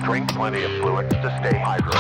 Drink plenty of fluids to stay hydrated.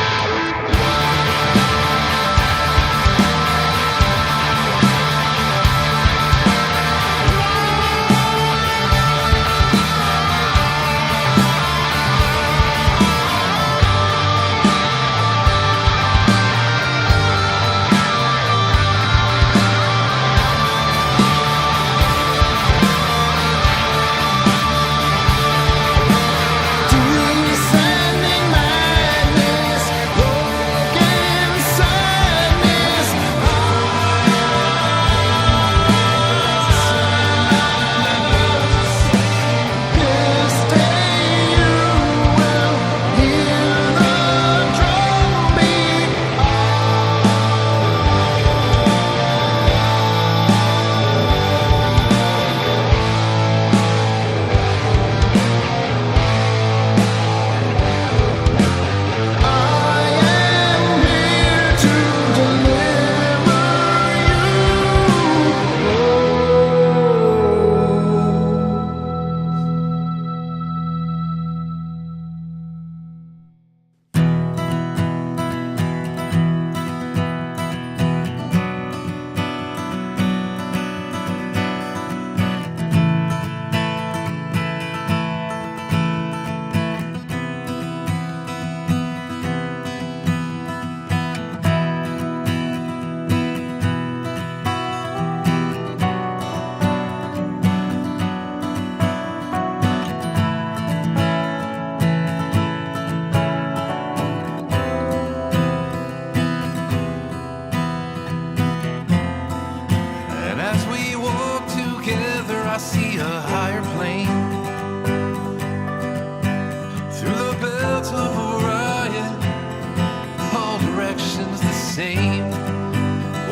same,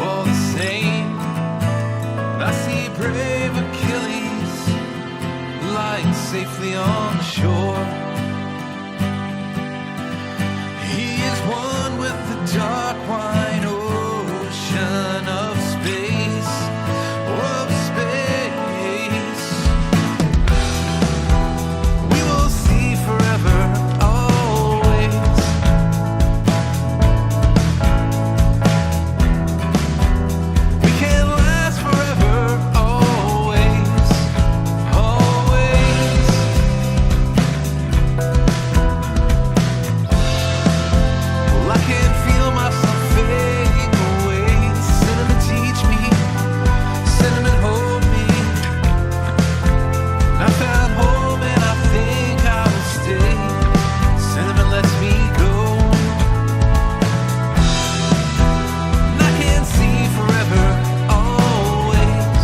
all the same. And I see brave Achilles lying safely on the shore. He is one with the dark wide ocean of space, of space. We will see forever, always. We can last forever, always, always. Well, I can feel myself fading away. Cinnamon teach me, cinnamon hold me. And I found home and I think I will stay. Cinnamon lets me go. And I can see forever, always.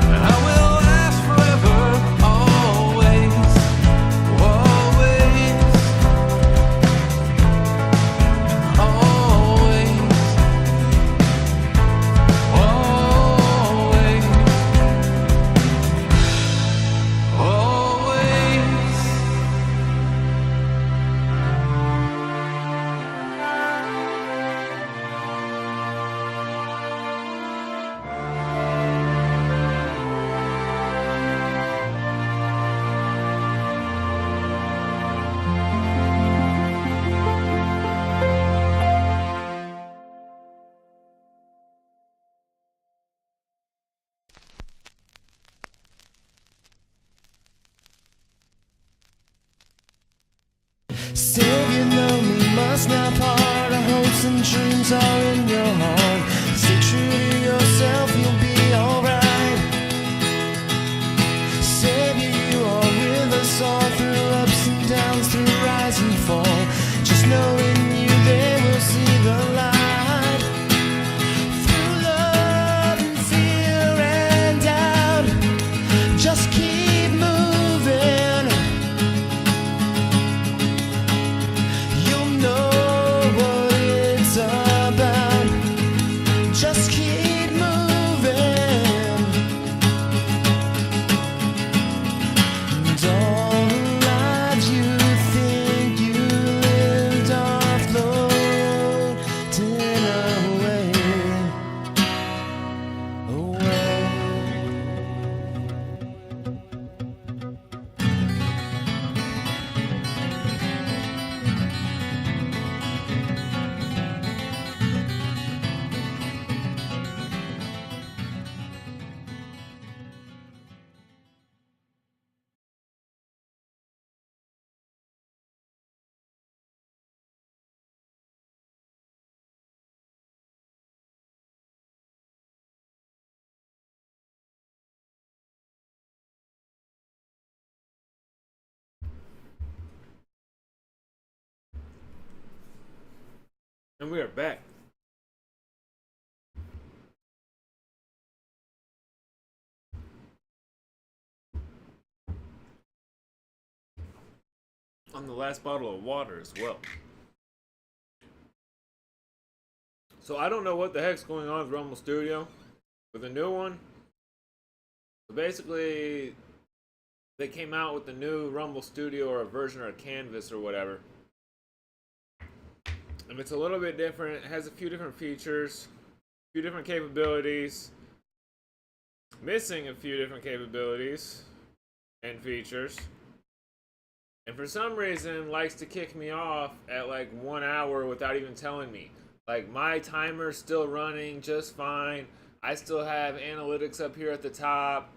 And I will last forever, always, always, always, always, always. Save you lonely, must not part. Our hopes and dreams are in your heart. Stay true to yourself, you'll be alright. Savior, you are with us all through ups and downs, through rise and fall. Just knowing you, they will see the light. Through love and fear and doubt, just keep moving. You'll know what it's about. Just keep moving. And all the lives you think you lived are floating away, away. And we are back. On the last bottle of water as well. So I don't know what the heck's going on with Rumble Studio with the new one. So basically, they came out with the new Rumble Studio, or a version, or a canvas or whatever. And it's a little bit different. It has a few different features, a few different capabilities. Missing a few different capabilities and features. And for some reason likes to kick me off at like 1 hour without even telling me. Like, my timer's still running just fine. I still have analytics up here at the top.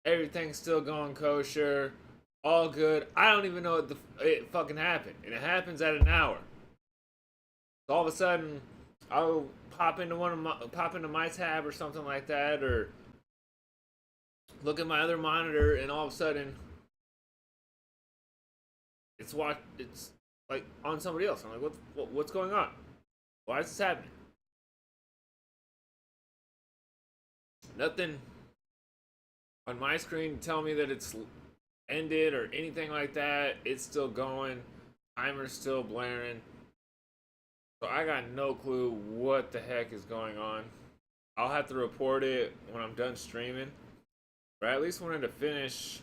Everything's still going kosher. All good. I don't even know what it fucking happened. And it happens at 1 hour. So all of a sudden, I'll pop into my tab or something like that, or look at my other monitor, and all of a sudden it's like on somebody else. I'm like, what's going on? Why is this happening? Nothing on my screen to tell me that it's ended or anything like that. It's still going. Timer's still blaring. So I got no clue what the heck is going on. I'll have to report it when I'm done streaming. But I at least wanted to finish.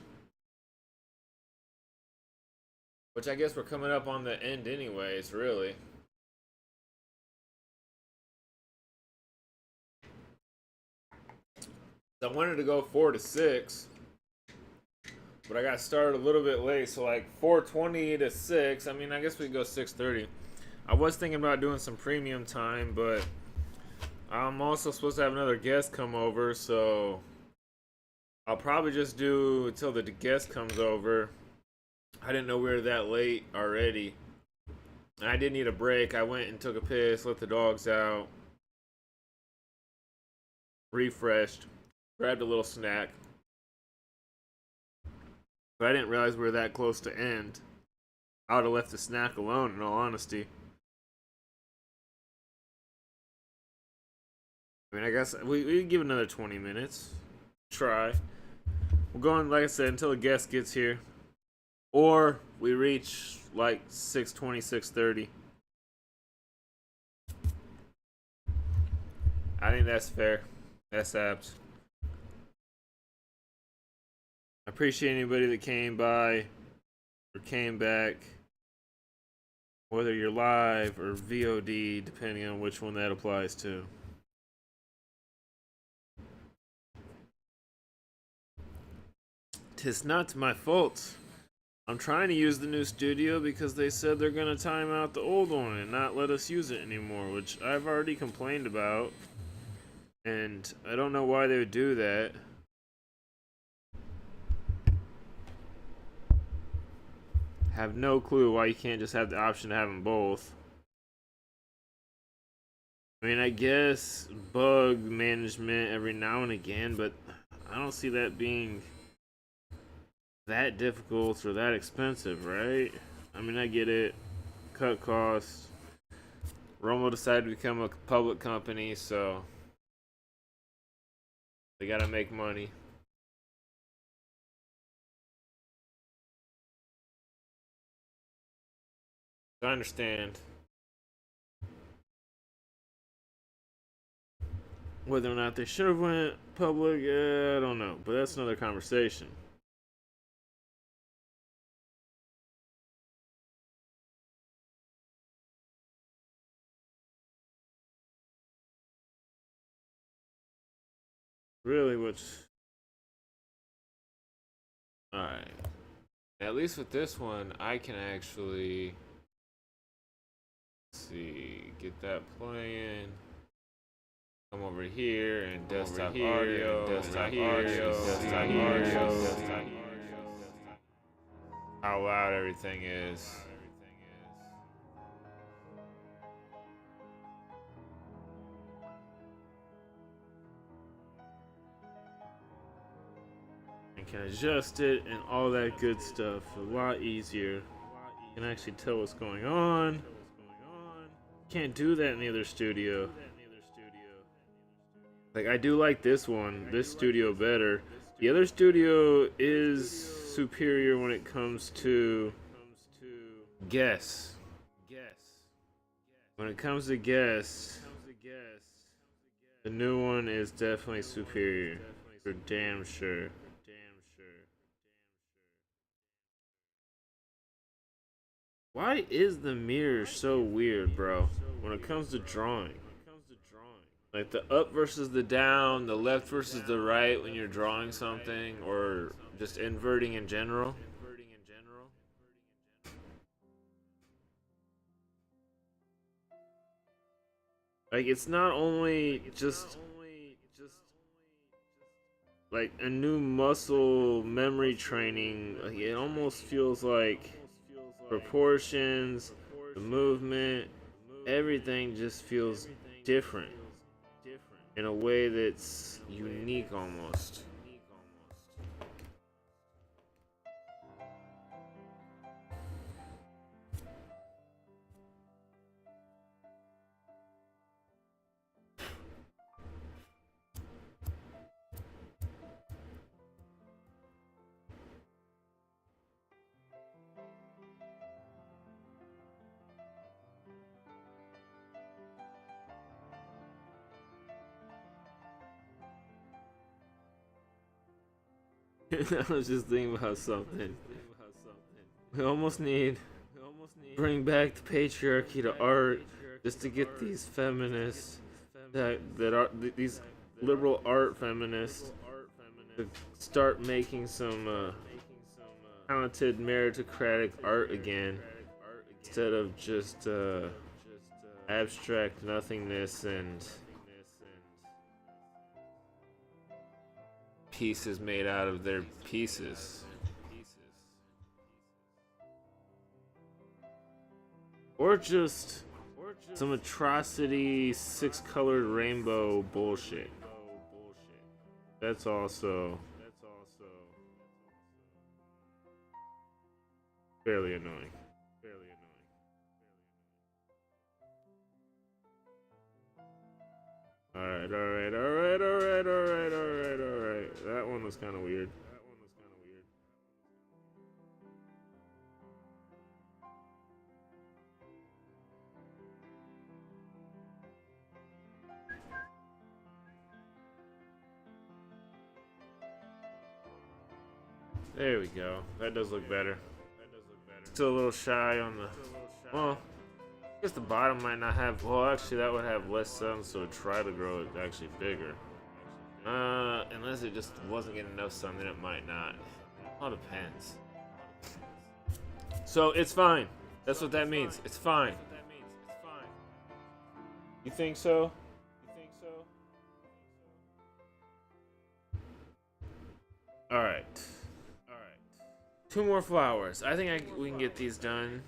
Which I guess we're coming up on the end anyways, really. I wanted to go 4 to 6. But I got started a little bit late, so like 4:20 to 6. I mean, I guess we could go 6:30. I was thinking about doing some premium time, but I'm also supposed to have another guest come over, so I'll probably just do until the guest comes over. I didn't know we were that late already. And I did need a break. I went and took a piss, let the dogs out, refreshed, grabbed a little snack. But I didn't realize we were that close to end. I would have left the snack alone, in all honesty. I mean, I guess we can give another 20 minutes. Try. We're going, like I said, until the guest gets here. Or we reach like 6:20, 6:30. I think that's fair. That's apt. I appreciate anybody that came by or came back, whether you're live or VOD, depending on which one that applies to. Tis not my fault. I'm trying to use the new studio because they said they're gonna time out the old one and not let us use it anymore, which I've already complained about. And I don't know why they would do that. Have no clue why you can't just have the option to have them both. I mean, I guess bug management every now and again, but I don't see that being that difficult or that expensive, right? I mean, I get it. Cut costs. Romo decided to become a public company, so they gotta make money. I understand. Whether or not they should have went public, I don't know. But that's another conversation. Really, which... Alright. At least with this one, I can actually... Let's see, get that playing. Come over here and desktop audio, desktop audio, desktop audio, how loud everything is. And can adjust it and all that good stuff a lot easier. You can actually tell what's going on. Can't do that in the other studio. Like, I do like this studio better. The other studio is superior when it comes to guests. When it comes to guests, the new one is definitely superior. For damn sure. Why is the mirror so weird, bro? When it comes to drawing. Like the up versus the down, the left versus the right when you're drawing something, or just inverting in general. Like, it's not only just like a new muscle memory training, like, it almost feels like proportions, the movement, everything just feels different in a way that's unique almost. I was just thinking about something. We almost need bring back the patriarchy to art just to get these feminists that are these liberal art feminists to start making some talented meritocratic art again instead of just abstract nothingness and pieces made out of their pieces. Or just some atrocity, six-colored rainbow bullshit. That's also fairly annoying. Alright. That one was kind of weird. There we go. That does look better. Still a little shy on the... Well, I guess the bottom might not have... Well, actually, that would have less sun, so try to grow it actually bigger. Unless it just wasn't getting enough sun, then it might not. It all depends. So, it's fine. That's what that means. It's fine. You think so? Alright. 2 more flowers. I think we can get these done.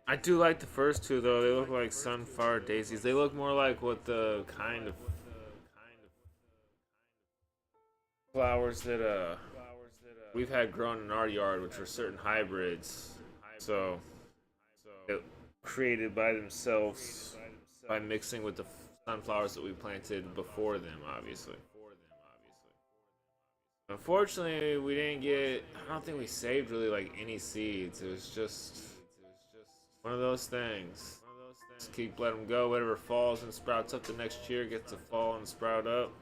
I do like the first 2 though. They look like sunflower daisies. They look more like what the kind of flowers that we've had grown in our yard, which are certain hybrids. So created by themselves by mixing with the sunflowers that we planted before them, obviously. Unfortunately, we didn't get... I don't think we saved really like any seeds. It was just one of those things. Just keep letting them go. Whatever falls and sprouts up the next year gets to fall and sprout up.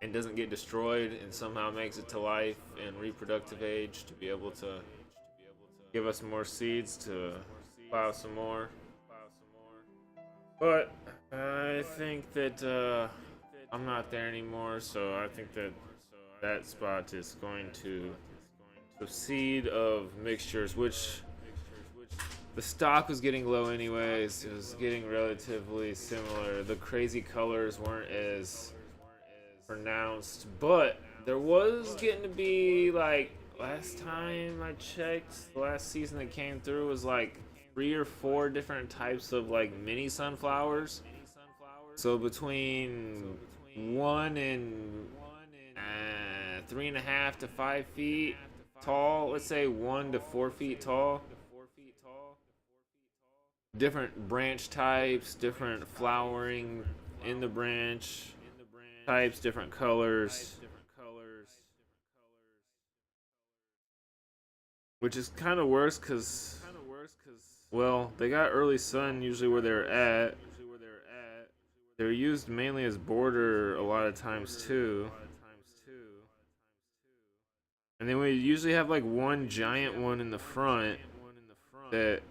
And doesn't get destroyed and somehow makes it to life and reproductive age to be able to give us more seeds to plow some more. But I think that I'm not there anymore, so I think that spot is going to proceed of mixtures, which the stock was getting low anyways. It was getting relatively similar. The crazy colors weren't as pronounced, but there was getting to be, like, last time I checked, the last season that came through was like 3 or 4 different types of like mini sunflowers. So between 1 and 3.5 to 5 feet tall, let's say 1 to 4 feet tall. Different branch types, different flowering in the branch types, different colors. Which is kind of worse because, well, they got early sun usually where they're at. They're used mainly as border a lot of times too. And then we usually have like one giant one in the front that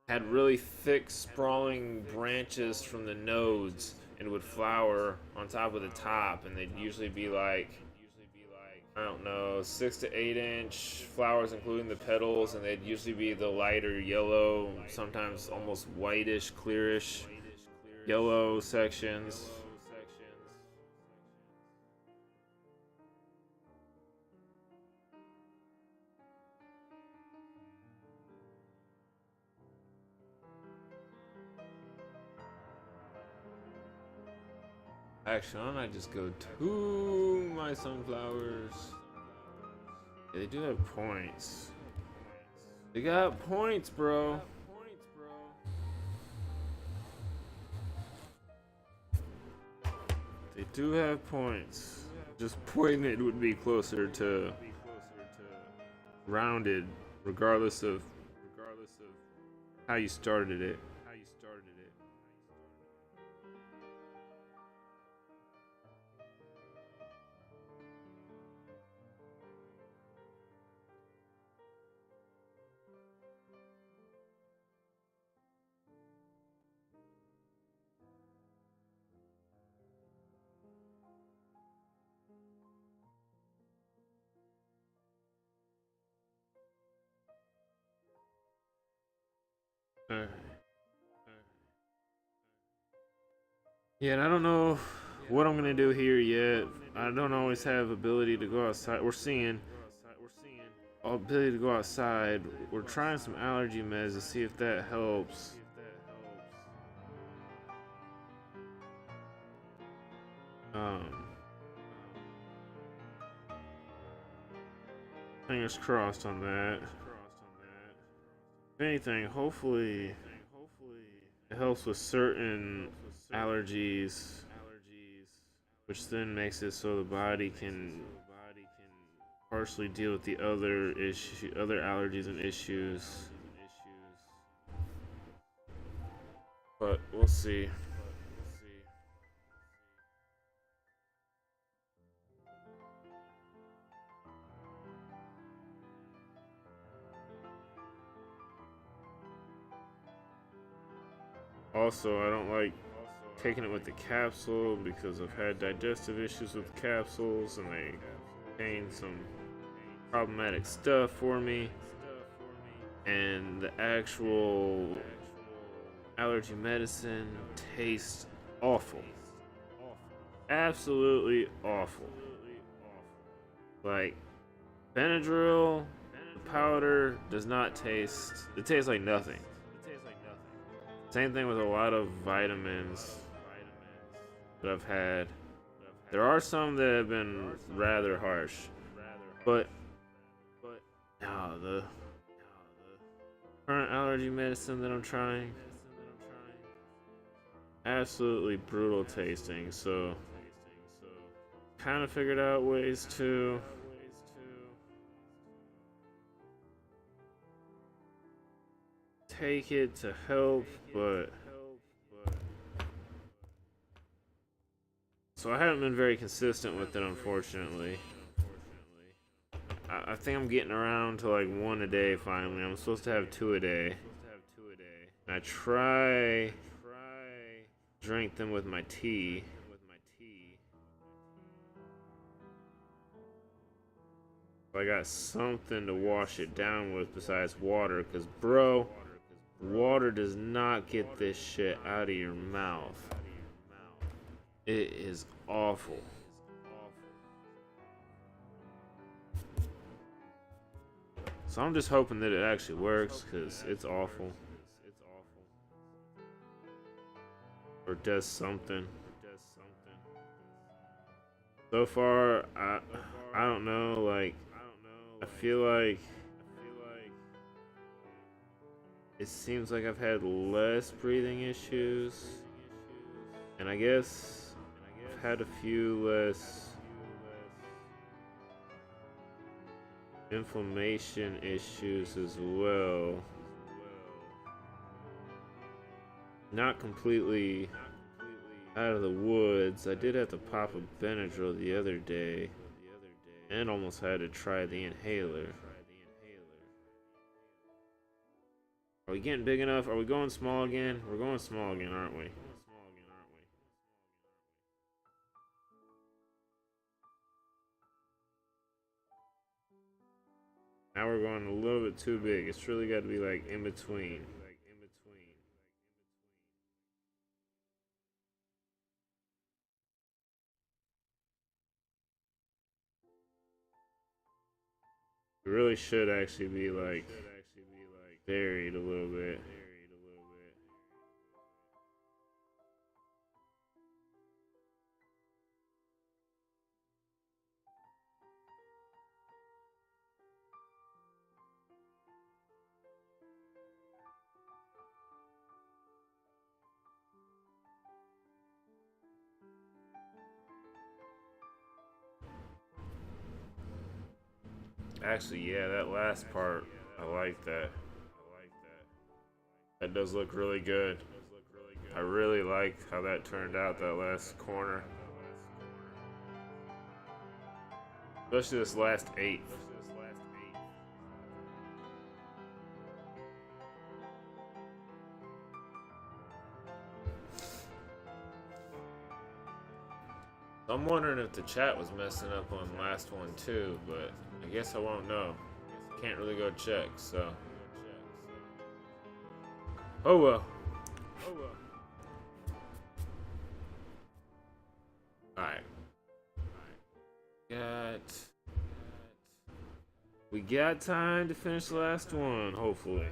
had really thick sprawling branches from the nodes and would flower on top of the top, and they'd usually be like, I don't know, 6 to 8 inch flowers including the petals, and they'd usually be the lighter yellow, sometimes almost whitish, clearish yellow sections. Actually, why don't I just go to my sunflowers? Yeah, they do have points. They got points, bro. They do have points. Just pointed would be closer to rounded, regardless of how you started it. Alright. Yeah, and I don't know what I'm gonna do here yet. I don't always have ability to go outside. We're seeing ability to go outside. We're trying some allergy meds to see if that helps. Um, Fingers crossed on that. If anything, hopefully it helps with certain allergies, which then makes it so the body can partially deal with the other allergies and issues. But we'll see. Also, I don't like taking it with the capsule because I've had digestive issues with capsules and they contain some problematic stuff for me. And the actual allergy medicine tastes awful. Absolutely awful. Like, Benadryl, the powder does not taste, it tastes like nothing. Same thing with a lot of vitamins that I've had. There are some that have been rather harsh, but no, the current allergy medicine that I'm trying, absolutely brutal tasting. So, kind of figured out ways to take it to help, but so I haven't been very consistent with it, unfortunately. I think I'm getting around to like one a day finally. I'm supposed to have two a day. I try drink them with my tea. I got something to wash it down with besides water, because bro, water does not get this shit out of your mouth. It is awful. So I'm just hoping that it actually works, because it's awful. Or does something. So far, I don't know, like, I feel like it seems like I've had less breathing issues, and I guess I've had a few less inflammation issues as well. Not completely out of the woods. I did have to pop a Benadryl the other day and almost had to try the inhaler. Are we getting big enough? Are we going small again? We're going small again, aren't we? Now we're going a little bit too big. It's really got to be like in between. It really should actually be like buried a little bit. Actually, yeah, that last part, I like that. That does look really good. I really like how that turned out, that last corner. Especially this last eighth. I'm wondering if the chat was messing up on the last one too, but I guess I won't know. Can't really go check, so. Oh well. Alright. We got time to finish the last one, hopefully.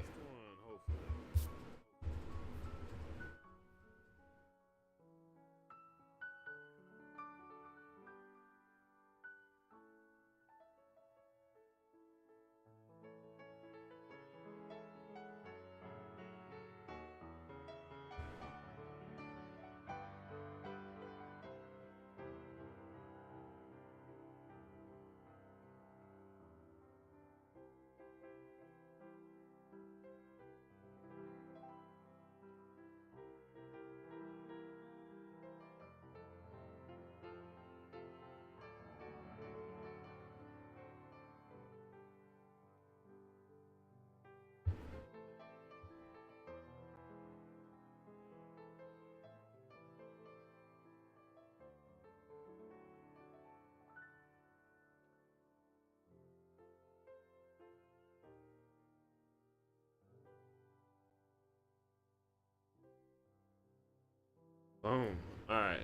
Boom. Alright.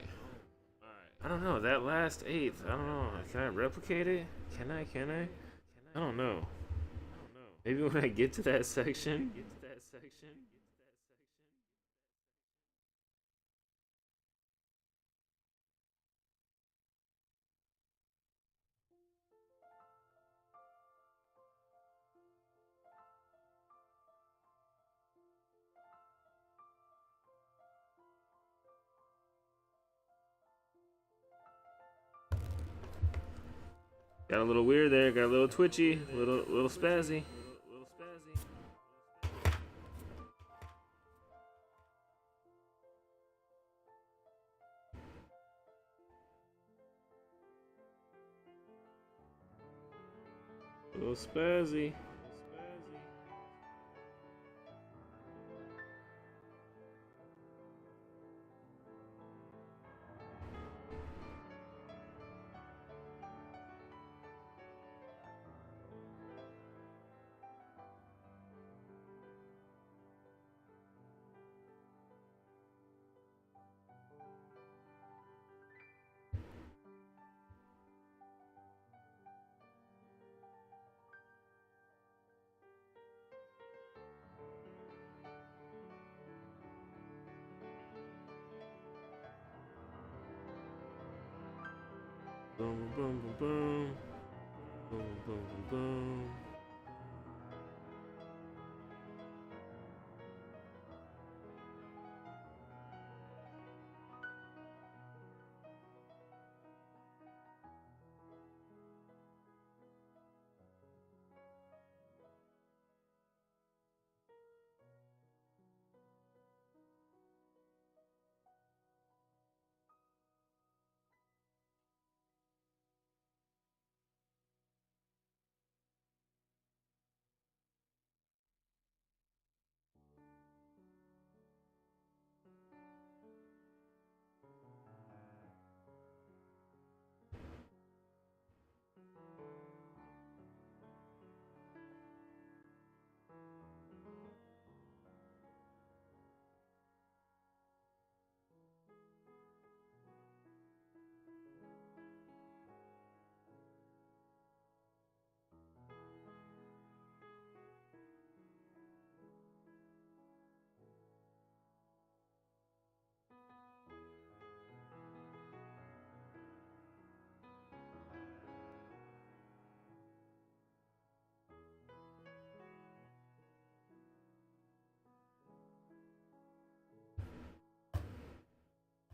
I don't know. That last eighth, I don't know. Can I replicate it? Can I? I don't know. Maybe when I get to that section. Got a little weird there. Got a little twitchy. Little spazzy. Little spazzy. Boom, boom, boom, boom. Boom, boom, boom, boom.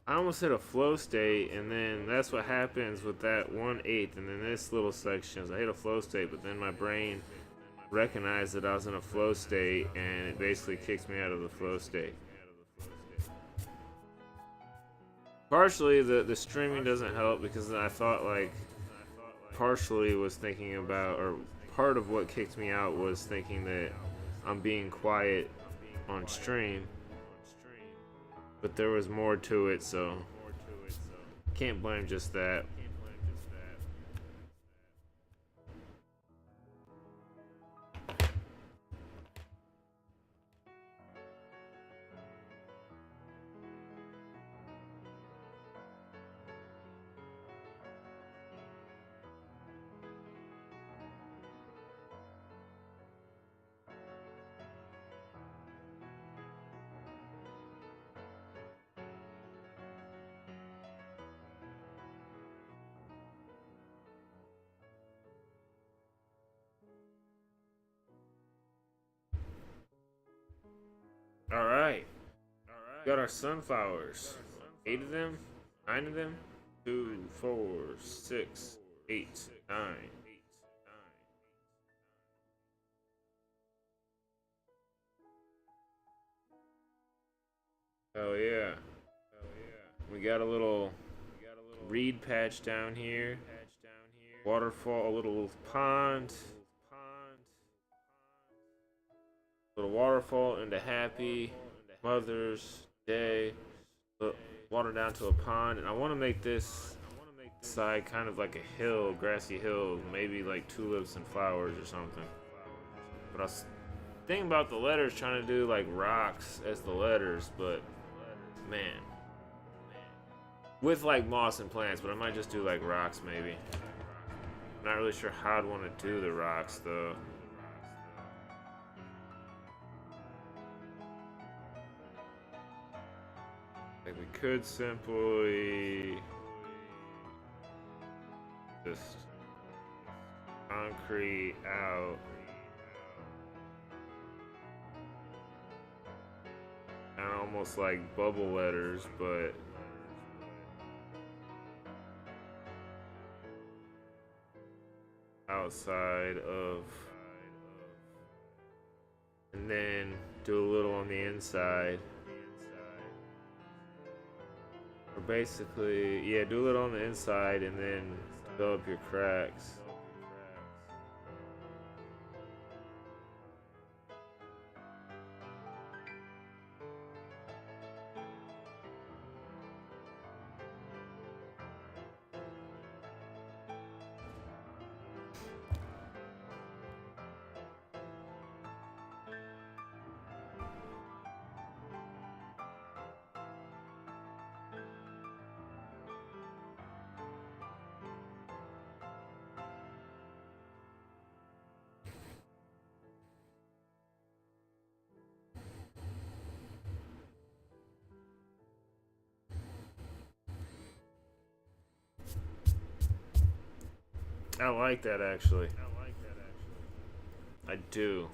I almost hit a flow state, and then that's what happens with that 1/8, and then this little section is I hit a flow state, but then my brain recognized that I was in a flow state, and it basically kicks me out of the flow state. Partially, the streaming doesn't help because I thought like partially was thinking about, or part of what kicked me out was thinking that I'm being quiet on stream. But there was more to it, so can't blame just that. right. Got our sunflowers. 8 of them? 9 of them? 2, 4, 6, 8, 9. Oh yeah. We got a little reed patch down here. Waterfall, a little pond. Little waterfall into Happy Mother's Day. Water down to a pond, and I want to make this side kind of like a hill, grassy hill, maybe like tulips and flowers or something. But I was thinking about the letters, trying to do like rocks as the letters, but man, with like moss and plants. But I might just do like rocks maybe. I'm not really sure how I'd want to do the rocks though. Like we could simply just concrete out and almost like bubble letters, but outside of, and then do a little on the inside. Or basically, yeah, do a little on the inside and then fill up your cracks. I like that actually. I do.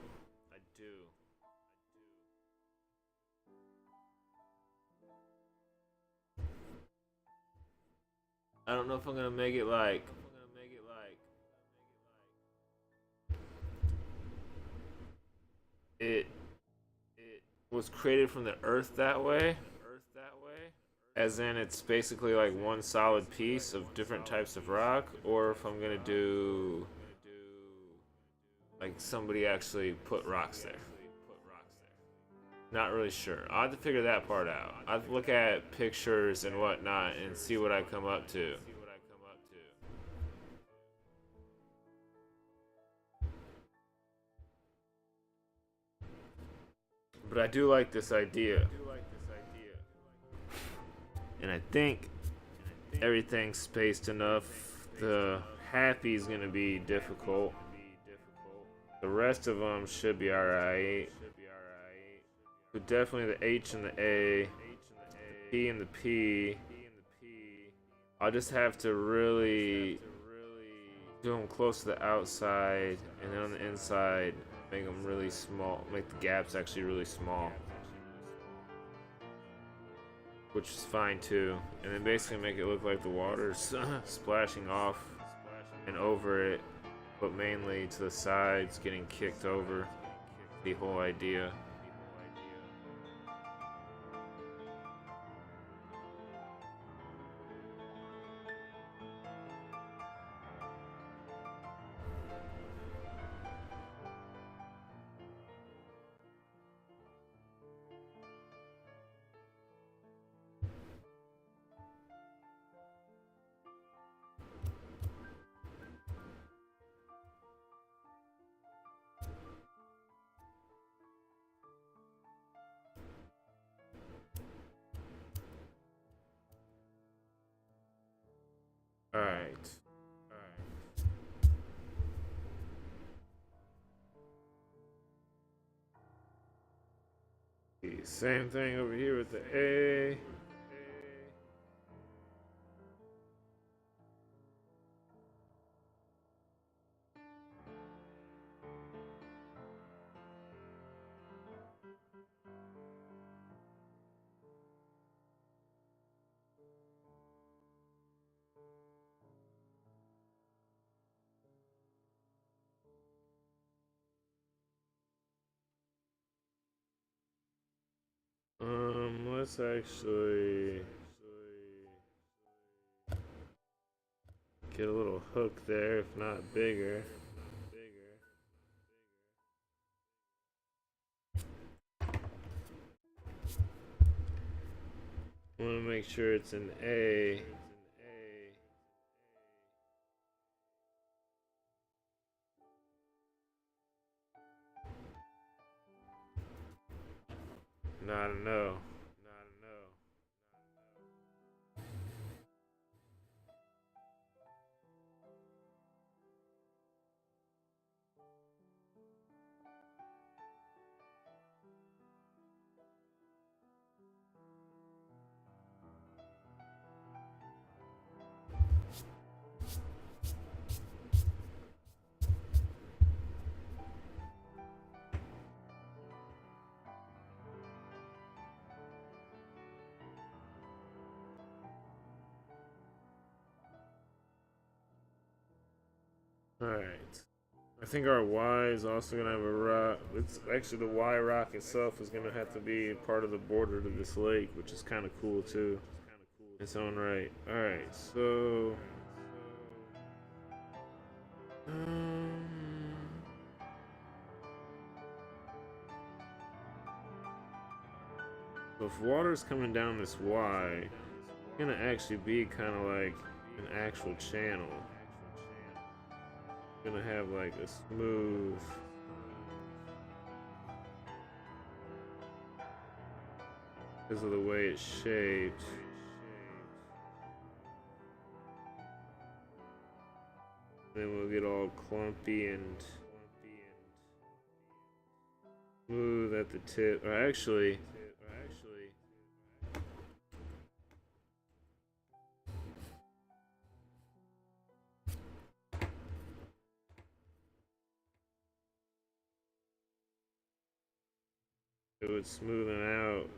I don't know if I'm gonna make it like it was created from the earth that way. As in it's basically like one solid piece of different types of rock, or if I'm gonna do like somebody actually put rocks there. Not really sure. I'll have to figure that part out. I'll look at pictures and whatnot and see what I come up to. But I do like this idea. And I think everything's spaced enough. The happy's gonna be difficult. The rest of them should be alright. But definitely the H and the A, the P and the P. I'll just have to really do them close to the outside, and then on the inside, make them really small. Make the gaps actually really small. Which is fine too, and then basically make it look like the water's splashing off and over it, but mainly to the sides, getting kicked over. The whole idea. Alright. Same thing over here with the A. Let's actually get a little hook there, if not bigger. I want to make sure it's an A. Not a no. Alright. I think our Y is also going to have a rock. It's actually the Y rock itself is going to have to be part of the border to this lake, which is kind of cool too. In its own right. Alright, so. So if water's coming down this Y, it's going to actually be kind of like an actual channel. Gonna have like a smooth because of the way it's shaped. Then we'll get all clumpy and smooth at the tip. Or actually, it would smoothen out.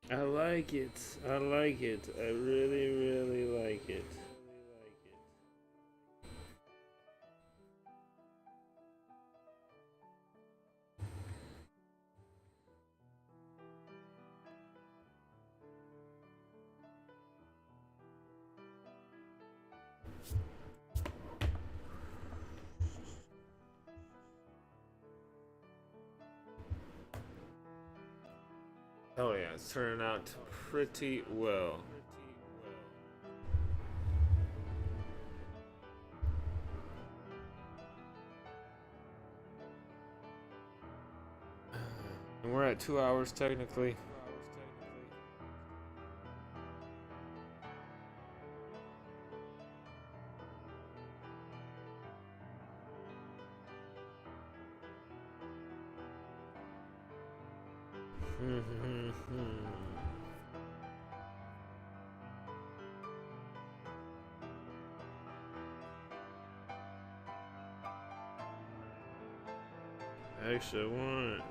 I like it. I like it. I really, really like it. Oh yeah, it's turning out pretty well. And we're at 2 hours technically. Actually, I want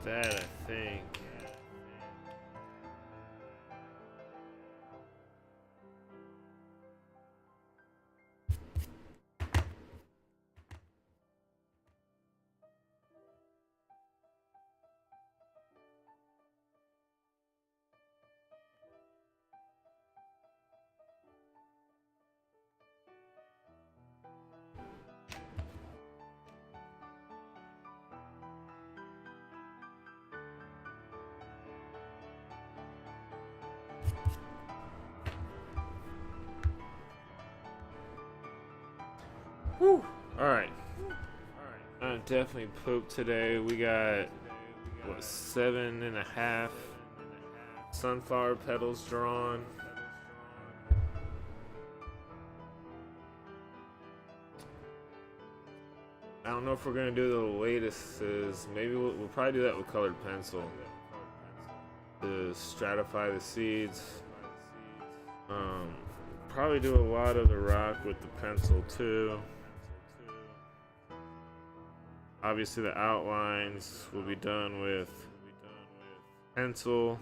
that, I think. Whew. Alright. I definitely pooped today. We got, what, 7.5 sunflower petals drawn. I don't know if we're gonna do the latest. Maybe we'll probably do that with colored pencil to stratify the seeds. Um, Probably do a lot of the rock with the pencil too. Obviously, the outlines will be done with pencil.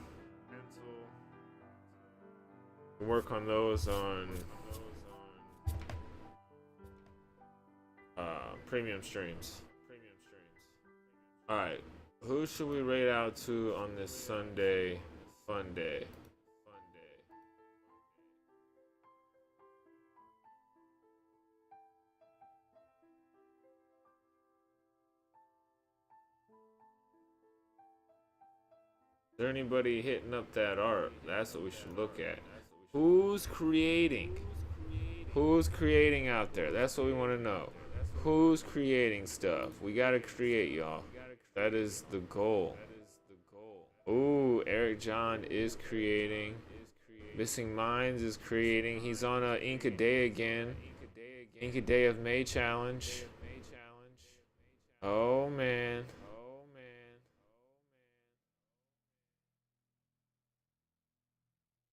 Work on those on premium streams. All right, who should we rate out to on this Sunday fun day? Is there anybody hitting up that art? That's what we should look at. Who's creating? Who's creating out there? That's what we want to know. Who's creating stuff? We gotta create, y'all. That is the goal. Ooh, Eric John is creating. Missing Minds is creating. He's on a Inca Day again. Inca Day of May challenge. Oh man.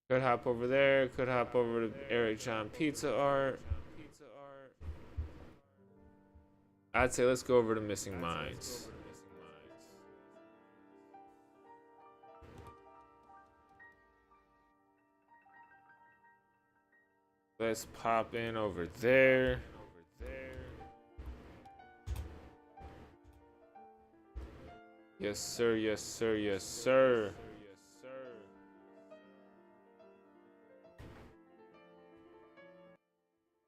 Could hop over there. Could hop over to Eric John Pizza Art. I'd say let's go over to Missing Minds. Let's pop in over there. Yes, sir. Yes, sir. Yes, sir.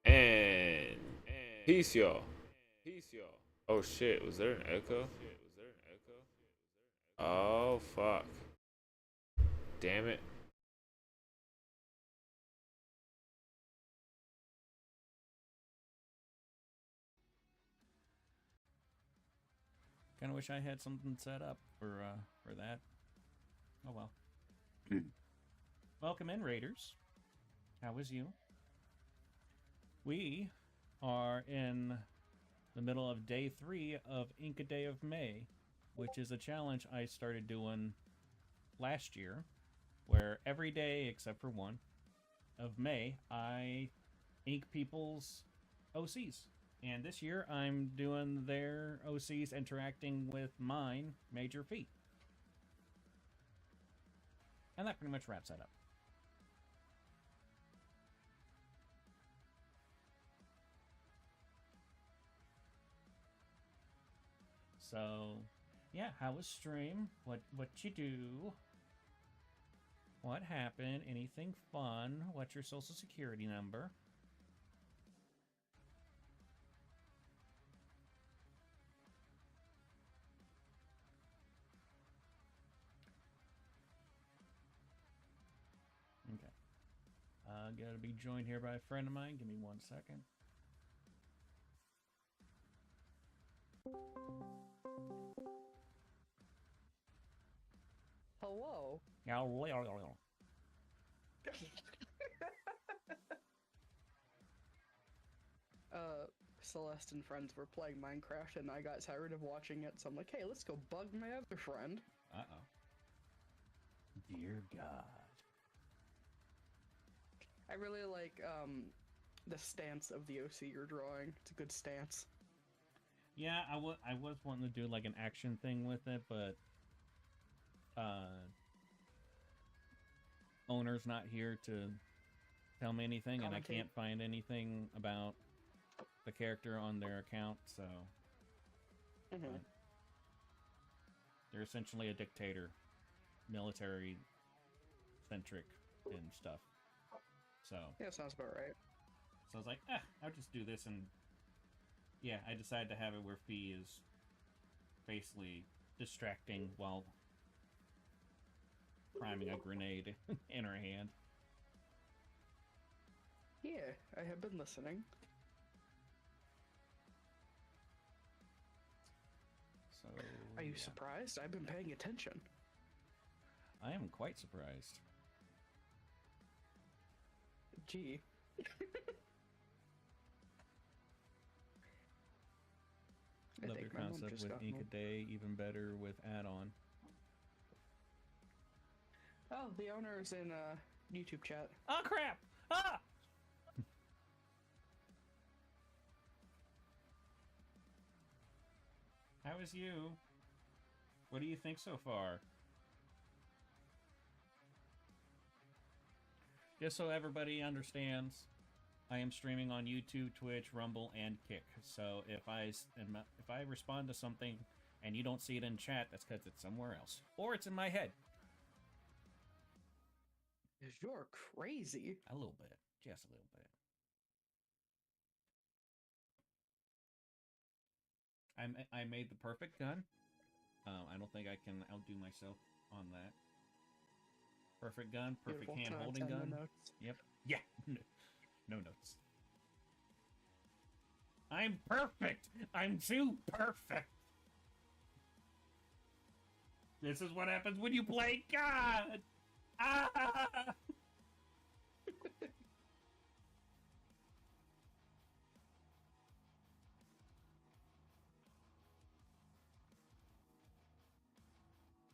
And peace, y'all. Oh shit, was there an echo? Oh fuck. Damn it. Kind of wish I had something set up for that. Oh well. Welcome in, Raiders. How is you? We are in the middle of day 3 of Inca Day of May, which is a challenge I started doing last year, where every day except for one of May I ink people's OCs. And this year I'm doing their OCs interacting with mine major feat. And that pretty much wraps that up. So, yeah, how was stream? What you do? What happened? Anything fun? What's your social security number? Okay. Gotta be joined here by a friend of mine. Give me 1 second. Hello. Celeste and friends were playing Minecraft and I got tired of watching it, so I'm like, hey, let's go bug my other friend. Uh-oh. Dear God. I really like, the stance of the OC you're drawing. It's a good stance. Yeah, I was wanting to do like an action thing with it, but owner's not here to tell me anything, and I can't find anything about the character on their account, so they're essentially a dictator, military centric and stuff. So yeah, sounds about right. So I was like, I'll just do this, and yeah, I decided to have it where Fee is basically distracting while priming a grenade in her hand. Yeah, I have been listening. So, are you surprised? I've been paying attention. I am quite surprised. Gee. the My mom concept just with got Ink home. a Day, even better with add-on. Oh, the owner's in YouTube chat. Oh crap! Ah! How is you? What do you think so far? Just so everybody understands, I am streaming on YouTube, Twitch, Rumble, and Kick. So if I respond to something and you don't see it in chat, that's because it's somewhere else, or it's in my head. You're crazy. A little bit, just a little bit. I made the perfect gun. I don't think I can outdo myself on that. Perfect gun, perfect Beautiful. 10 out of hand-holding 10, no gun. notes. Yep. Yeah. No notes. I'm perfect. I'm too perfect. This is what happens when you play God. Ah!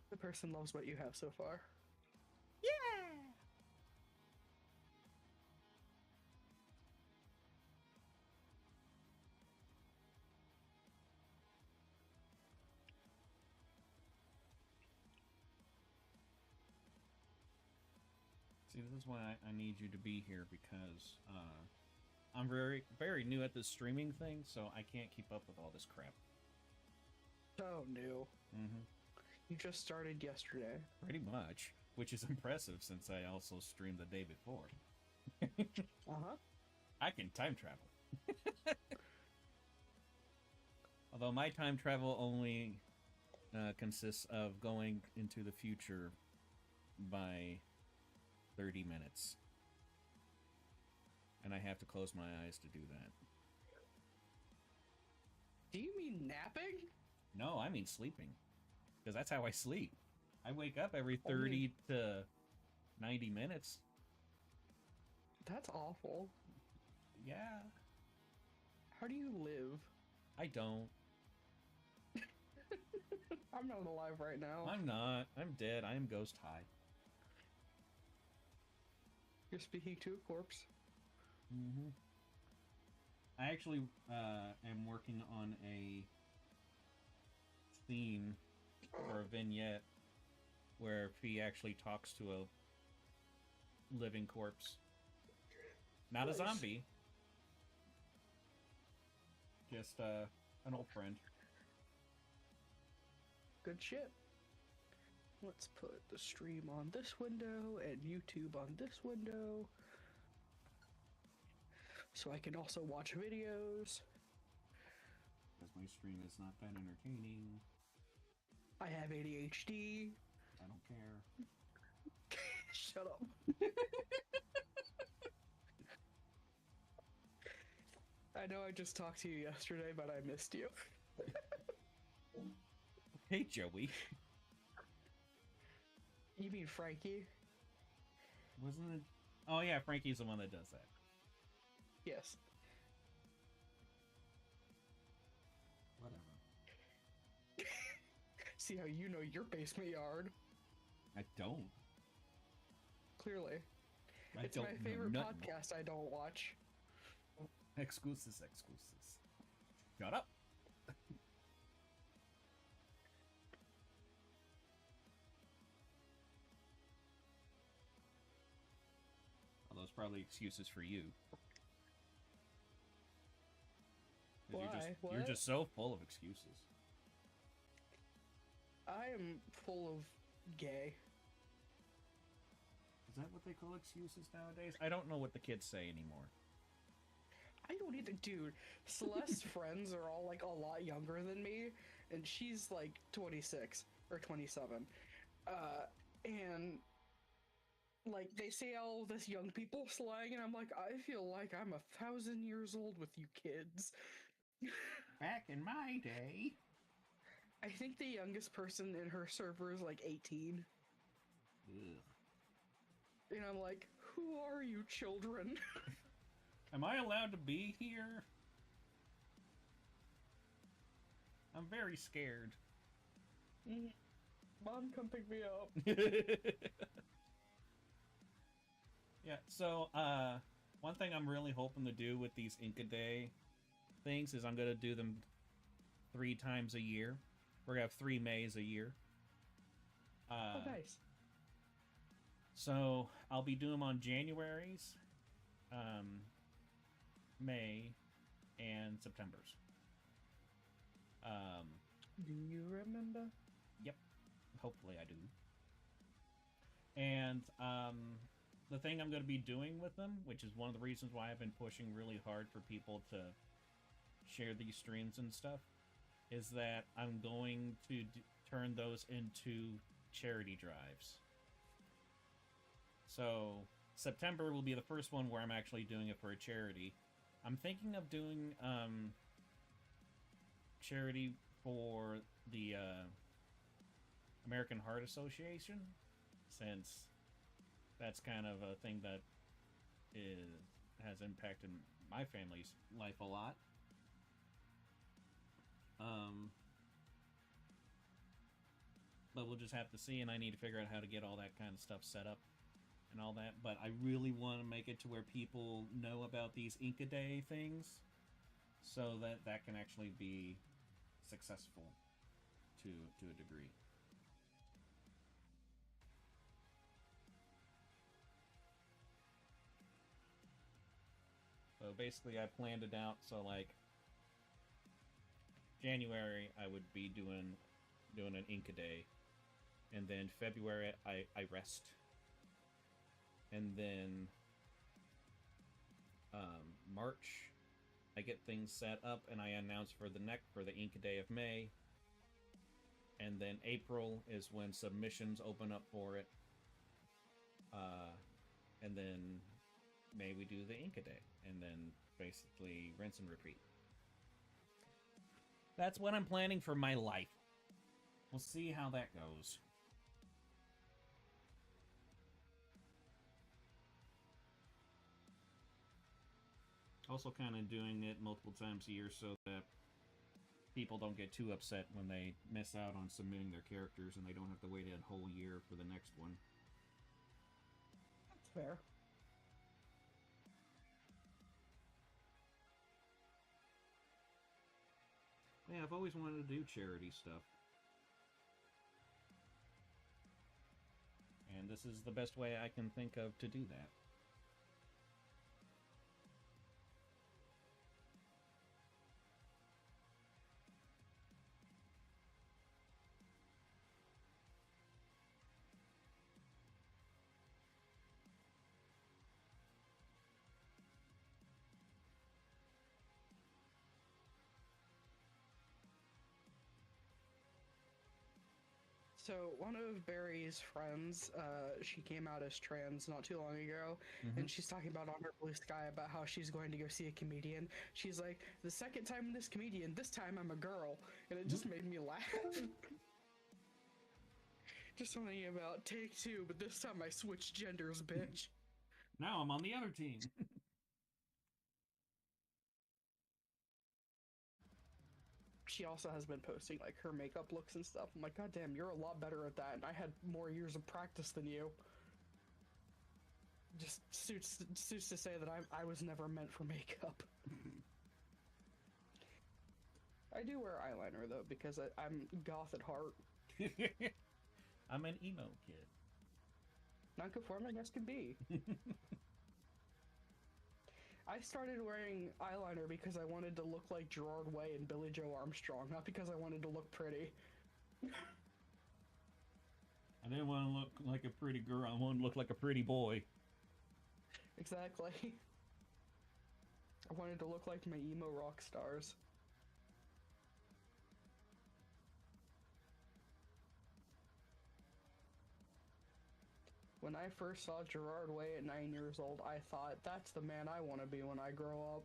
The person loves what you have so far. Yeah. See, this is why I need you to be here, because I'm very new at this streaming thing, so I can't keep up with all this crap. So new. Mm-hmm. You just started yesterday. Pretty much, which is impressive since I also streamed the day before. Uh-huh. I can time travel. Although my time travel only consists of going into the future by 30 minutes. And I have to close my eyes to do that. Do you mean napping? No, I mean sleeping. Because that's how I sleep. I wake up every 30 to 90 minutes. That's awful. Yeah. How do you live? I don't. I'm not alive right now. I'm not. I'm dead. I am ghost high. You're speaking to a corpse. Mm-hmm. I actually am working on a theme or a vignette where Fee actually talks to a living corpse. Not Nice. a zombie. Just an old friend. Good shit. Let's put the stream on this window and YouTube on this window, so I can also watch videos. Because my stream is not that entertaining. I have ADHD. I don't care. Shut up. I know I just talked to you yesterday, but I missed you. Hey, Joey. You mean Frankie? Wasn't it? Oh, yeah, Frankie's the one that does that. Yes. Whatever. See how you know your basement yard? I don't. Clearly. I It's don't my know favorite nothing. podcast I don't watch. Excuses. Shut up. Well, those probably excuses for you. 'Cause Why? You're What? just so full of excuses. I am full of gay. Is that what they call excuses nowadays? I don't know what the kids say anymore. I don't either, dude. Celeste's friends are all like a lot younger than me, and she's like 26 or 27. And like they say all this young people slang, and I'm like, I feel like I'm 1,000 years old with you kids. Back in my day. I think the youngest person in her server is like 18. Ugh. And I'm like, who are you children? Am I allowed to be here? I'm very scared. Mom, come pick me up. Yeah, so, one thing I'm really hoping to do with these Inca Day things is I'm going to do them 3 times a year. We're going to have 3 Mays a year. Oh, nice. So, I'll be doing them on January's, May, and September's. Do you remember? Yep. Hopefully I do. And, the thing I'm going to be doing with them, which is one of the reasons why I've been pushing really hard for people to share these streams and stuff, is that I'm going to turn those into charity drives. So, September will be the first one where I'm actually doing it for a charity. I'm thinking of doing, charity for the, American Heart Association, since that's kind of a thing that has impacted my family's life a lot. But we'll just have to see, and I need to figure out how to get all that kind of stuff set up and all that. But I really want to make it to where people know about these Inca Day things, so that that can actually be successful to a degree. So basically, I planned it out so like January I would be doing an Inca Day, and then February I rest, and then March I get things set up and I announce for the Inca Day of May, and then April is when submissions open up for it, and then May we do the Inca Day, and then basically rinse and repeat. That's what I'm planning for my life. We'll see how that goes. Also kind of doing it multiple times a year so that people don't get too upset when they miss out on submitting their characters and they don't have to wait a whole year for the next one. That's fair. Yeah, I've always wanted to do charity stuff. And this is the best way I can think of to do that. So one of Barry's friends, she came out as trans not too long ago, and she's talking about on her Blue Sky about how she's going to go see a comedian. She's like, the second time this comedian, this time I'm a girl, and it just made me laugh. Just something about take 2, but this time I switched genders, bitch. Now I'm on the other team. She also has been posting like her makeup looks and stuff. I'm like, God damn, you're a lot better at that, and I had more years of practice than you. Just suits to say that I was never meant for makeup. I do wear eyeliner though because I'm goth at heart. I'm an emo kid. Non-conforming as can be. I started wearing eyeliner because I wanted to look like Gerard Way and Billy Joe Armstrong, not because I wanted to look pretty. I didn't want to look like a pretty girl, I wanted to look like a pretty boy. Exactly. I wanted to look like my emo rock stars. When I first saw Gerard Way at 9 years old, I thought, that's the man I want to be when I grow up.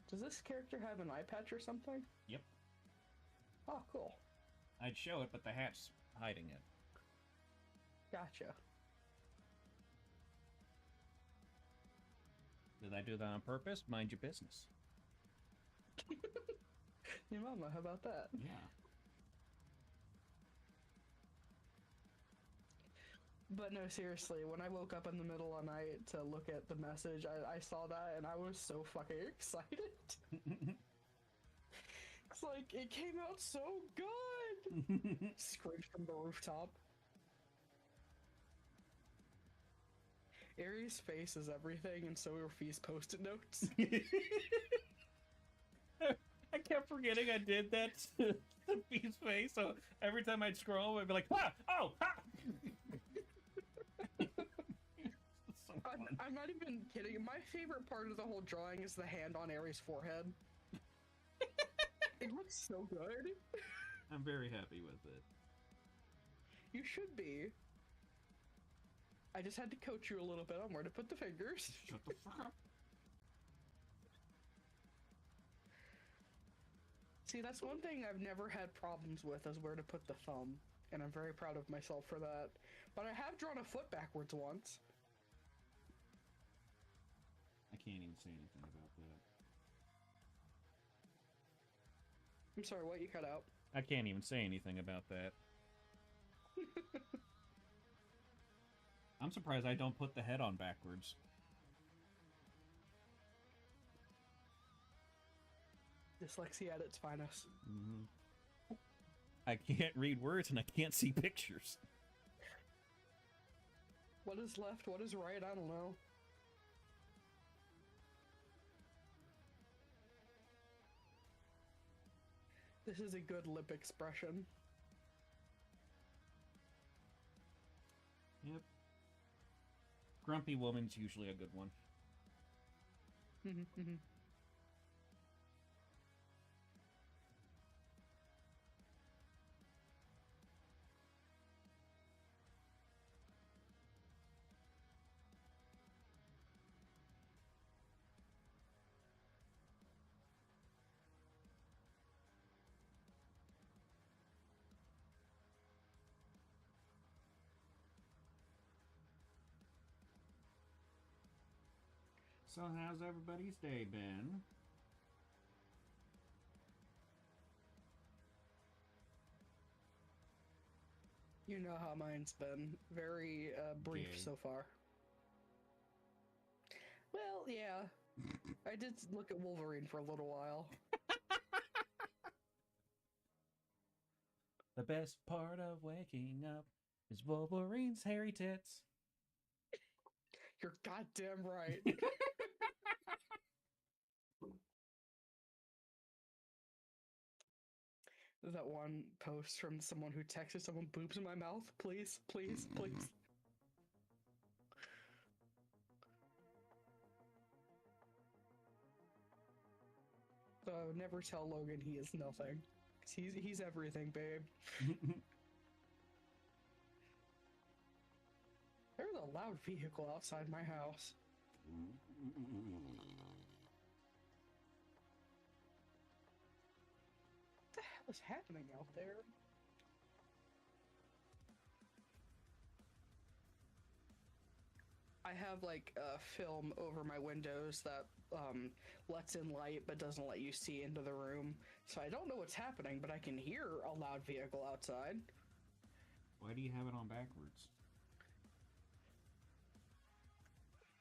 Does this character have an eye patch or something? Yep. Oh, cool. I'd show it, but the hat's hiding it. Gotcha. Did I do that on purpose? Mind your business. Your mama, how about that? Yeah. But no, seriously, when I woke up in the middle of the night to look at the message, I saw that and I was so fucking excited. It's like, it came out so good! Screamed from the rooftop. Aries' face is everything, and so are Fee's post-it notes. I kept forgetting I did that to Bee's face, so every time I'd scroll, I'd be like, ah! Oh! Ah! So fun. I'm not even kidding. My favorite part of the whole drawing is the hand on Aries' forehead. It looks so good. I'm very happy with it. You should be. I just had to coach you a little bit on where to put the fingers. Shut the fuck up. See, that's one thing I've never had problems with, is where to put the thumb. And I'm very proud of myself for that. But I have drawn a foot backwards once. I can't even say anything about that. I'm sorry, what? You cut out? I can't even say anything about that. I'm surprised I don't put the head on backwards. Dyslexia at its finest. Mm-hmm. I can't read words and I can't see pictures. What is left? What is right? I don't know. This is a good lip expression. Yep. Grumpy woman's usually a good one. So how's everybody's day been? You know how mine's been. Very brief Gay. so far. Well, yeah. I did look at Wolverine for a little while. The best part of waking up is Wolverine's hairy tits. You're goddamn right. That one post from someone who texted someone, boobs in my mouth, please, please, please. So never tell Logan he is nothing. 'Cause he's everything, babe. There's a loud vehicle outside my house. What the hell is happening out there? I have like a film over my windows that lets in light but doesn't let you see into the room. So I don't know what's happening, but I can hear a loud vehicle outside. Why do you have it on backwards?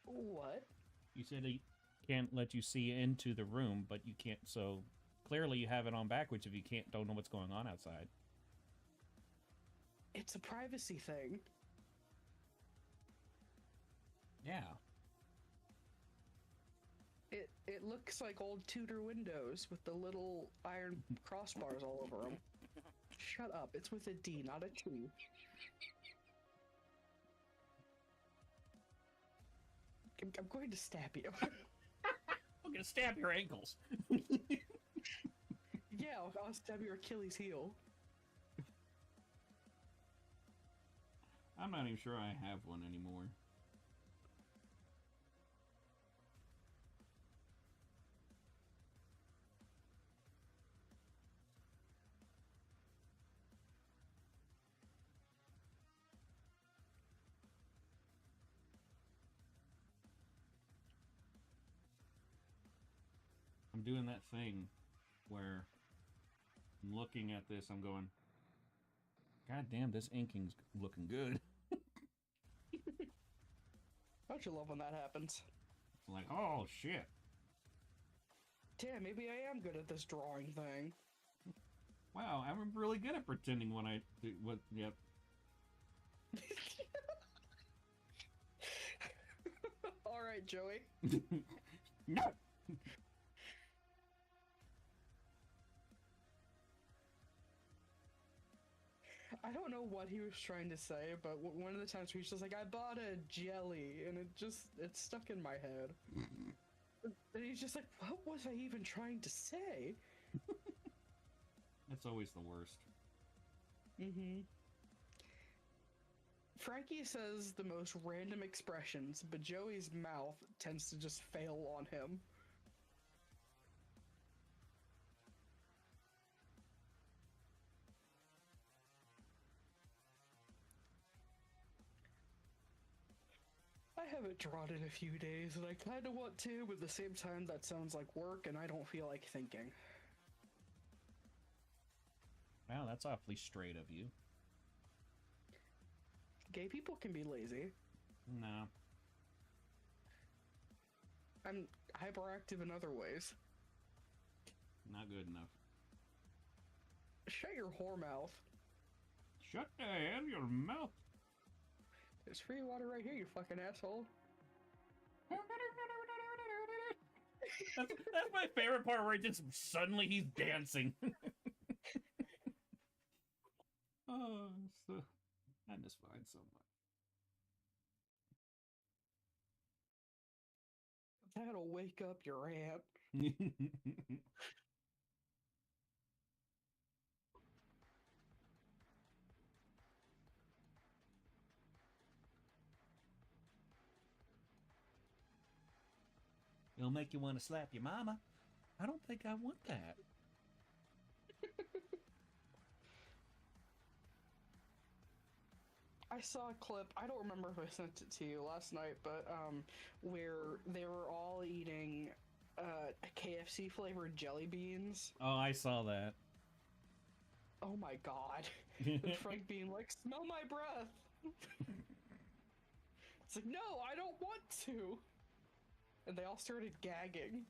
What? You said it can't let you see into the room, but you can't, so clearly you have it on backwards if you don't know what's going on outside. It's a privacy thing. Yeah. It looks like old Tudor windows with the little iron crossbars all over them. Shut up. It's with a D, not a T. I'm going to stab you. I'm gonna stab your ankles. Yeah, I'll stab your Achilles heel. I'm not even sure I have one anymore. doing that thing where I'm looking at this, I'm going, God damn, this inking's looking good. Don't you love when that happens? It's like, oh shit. Damn, maybe I am good at this drawing thing. Wow, I'm really good at pretending when I do what. Yep. All right, Joey. No. I don't know what he was trying to say, but one of the times where he's just like, I bought a jelly, and it's stuck in my head. And he's just like, what was I even trying to say? That's always the worst. Mm-hmm. Frankie says the most random expressions, but Joey's mouth tends to just fail on him. I haven't drawn in a few days, and I kind of want to, but at the same time, that sounds like work, and I don't feel like thinking. Wow, that's awfully straight of you. Gay people can be lazy. No. I'm hyperactive in other ways. Not good enough. Shut your whore mouth. Shut the hell your mouth. There's free water right here, you fucking asshole. That's my favorite part where just suddenly he's dancing. Oh, so I miss Vine so That'll wake up your aunt. much. It'll make you want to slap your mama. I don't think I want that. I saw a clip, I don't remember if I sent it to you last night, but where they were all eating KFC flavored jelly beans. Oh, I saw that. Oh my god. And Frank being like, smell my breath. It's like, no, I don't want to. And they all started gagging.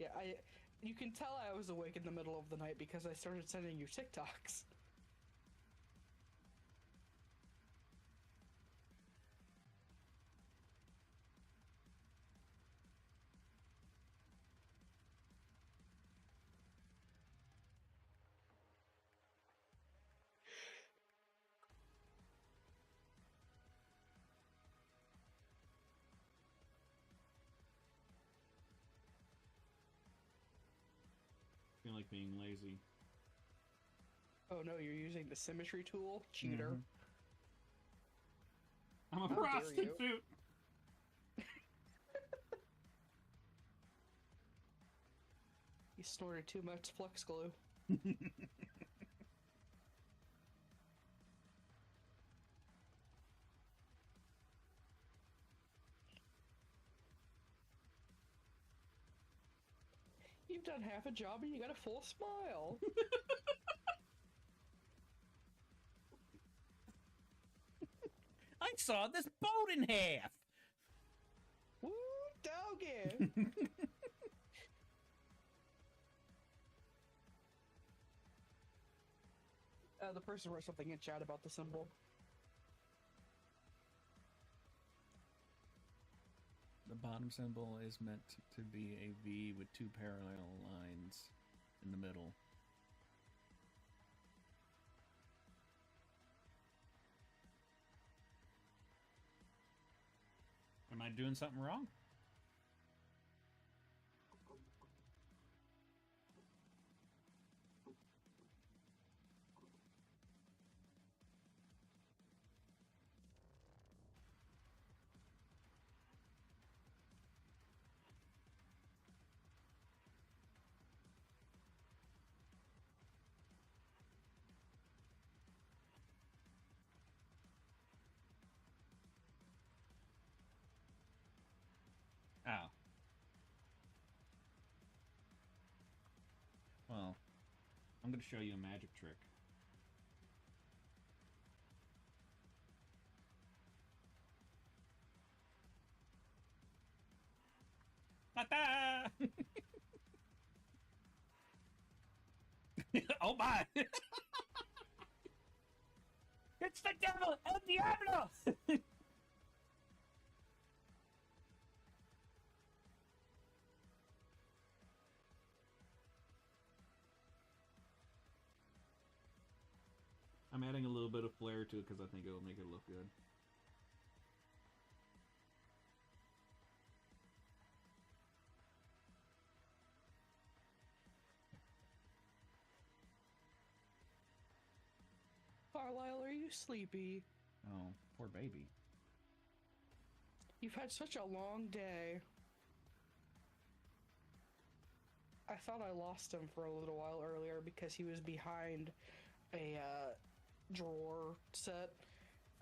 Yeah, you can tell I was awake in the middle of the night because I started sending you TikToks. I feel like being lazy. Oh no, you're using the symmetry tool? Cheater. I'm a How dare you. prostitute. You snorted too much flux glue. You've done half a job and you got a full smile. I saw this boat in half. Woo, doggy! The person wrote something in chat about the symbol. The bottom symbol is meant to be a V with two parallel lines in the middle. Am I doing something wrong? I'm going to show you a magic trick. Ta-da! Oh my! It's the devil! El Diablo! I'm adding a little bit of flair to it because I think it'll make it look good. Carlisle, are you sleepy? Oh, poor baby. You've had such a long day. I thought I lost him for a little while earlier because he was behind a drawer set.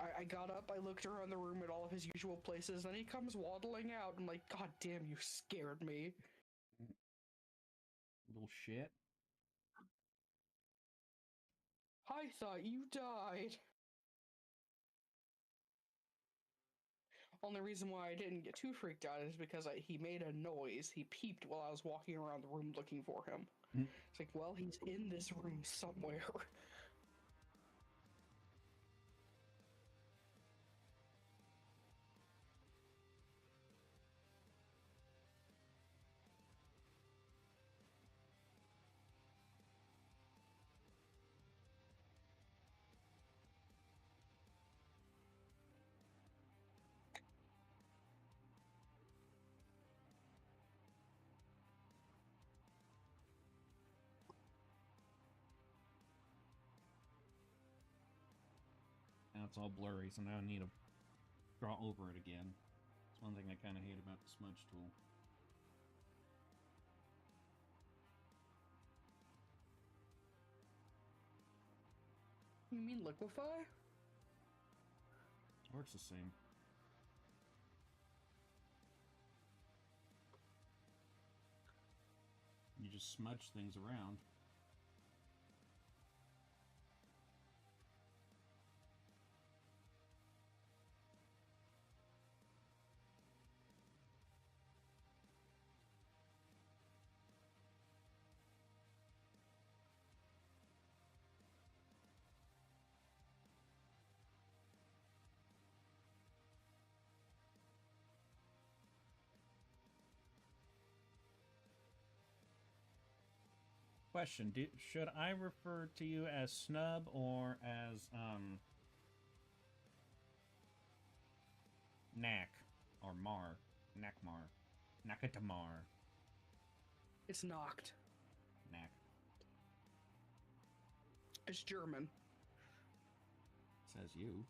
I got up, I looked around the room at all of his usual places, and he comes waddling out. I'm like, God damn, you scared me. Little shit. I thought you died. Only reason why I didn't get too freaked out is because he made a noise. He peeped while I was walking around the room looking for him. It's like, well, he's in this room somewhere. Now it's all blurry, so now I need to draw over it again. That's one thing I kind of hate about the smudge tool. You mean liquefy? Works the same. You just smudge things around. Question: should I refer to you as Snub or as Knack or Mar, Knackmar, Nakatamar, It's knocked. Knack? It's German. Says you.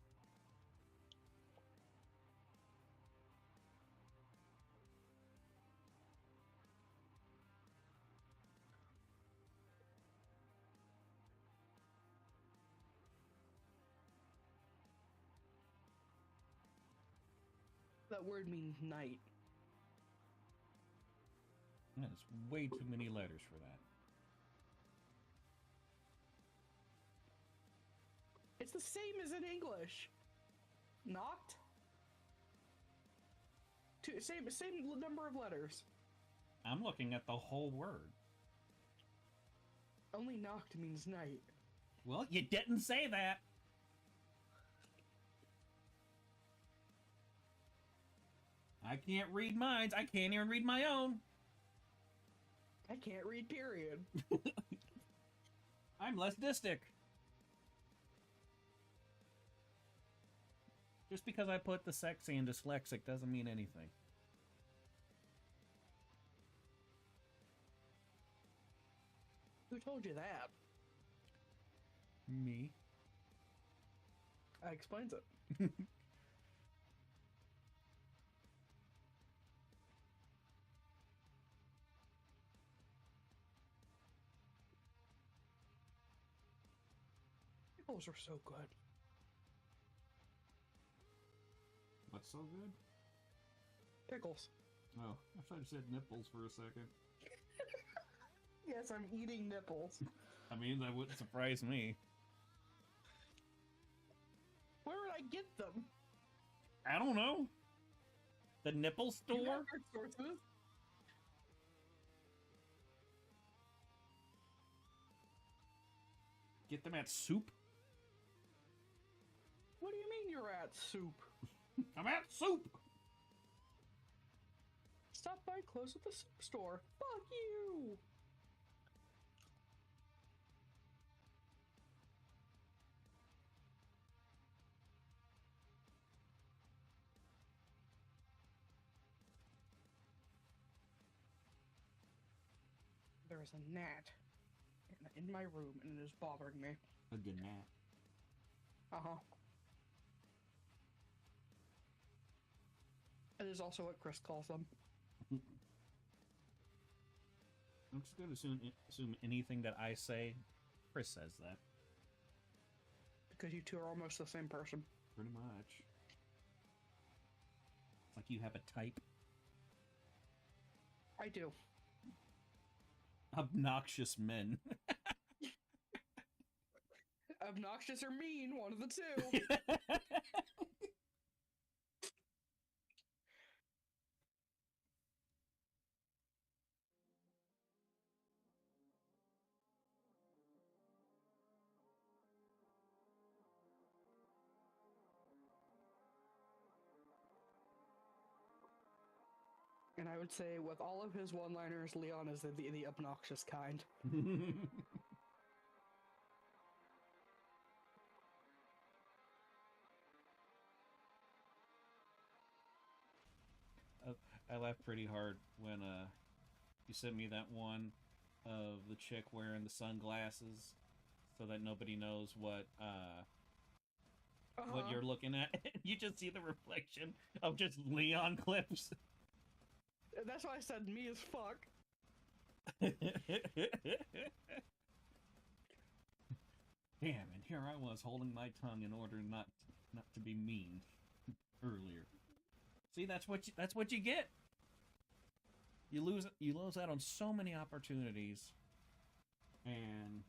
That word means night. That's way too many letters for that. It's the same as in English. Knocked? Same number of letters. I'm looking at the whole word. Only knocked means night. Well, you didn't say that. I can't read minds. I can't even read my own. I can't read, period. I'm less dystic. Just because I put the sexy and dyslexic doesn't mean anything. Who told you that? Me. That explains it. Pickles are so good. What's so good? Pickles. Oh, I thought you said nipples for a second. Yes, I'm eating nipples. I mean, that wouldn't surprise me. Where would I get them? I don't know. The nipple You store? have your sources. Get them at Soup? What do you mean you're at Soup? I'm at Soup! Stop by close at the Soup store. Fuck you! There is a gnat in my room, and it is bothering me. A good nap. Uh-huh. It is also what Chris calls them. I'm just going to assume anything that I say, Chris says that. Because you two are almost the same person. Pretty much. It's like you have a type. I do. Obnoxious men. Obnoxious or mean, one of the two. And I would say, with all of his one-liners, Leon is the obnoxious kind. I laughed pretty hard when you sent me that one of the chick wearing the sunglasses so that nobody knows what you're looking at. You just see the reflection of just Leon clips. That's why I said me as fuck. Damn, and here I was holding my tongue in order not to be mean earlier. See, that's what you get. You lose out on so many opportunities, and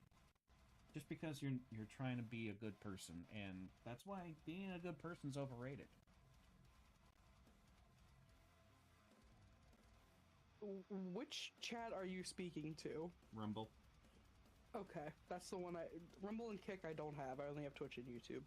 just because you're trying to be a good person, and that's why being a good person's overrated. Which chat are you speaking to? Rumble. Okay, that's the one Rumble and Kick I don't have. I only have Twitch and YouTube.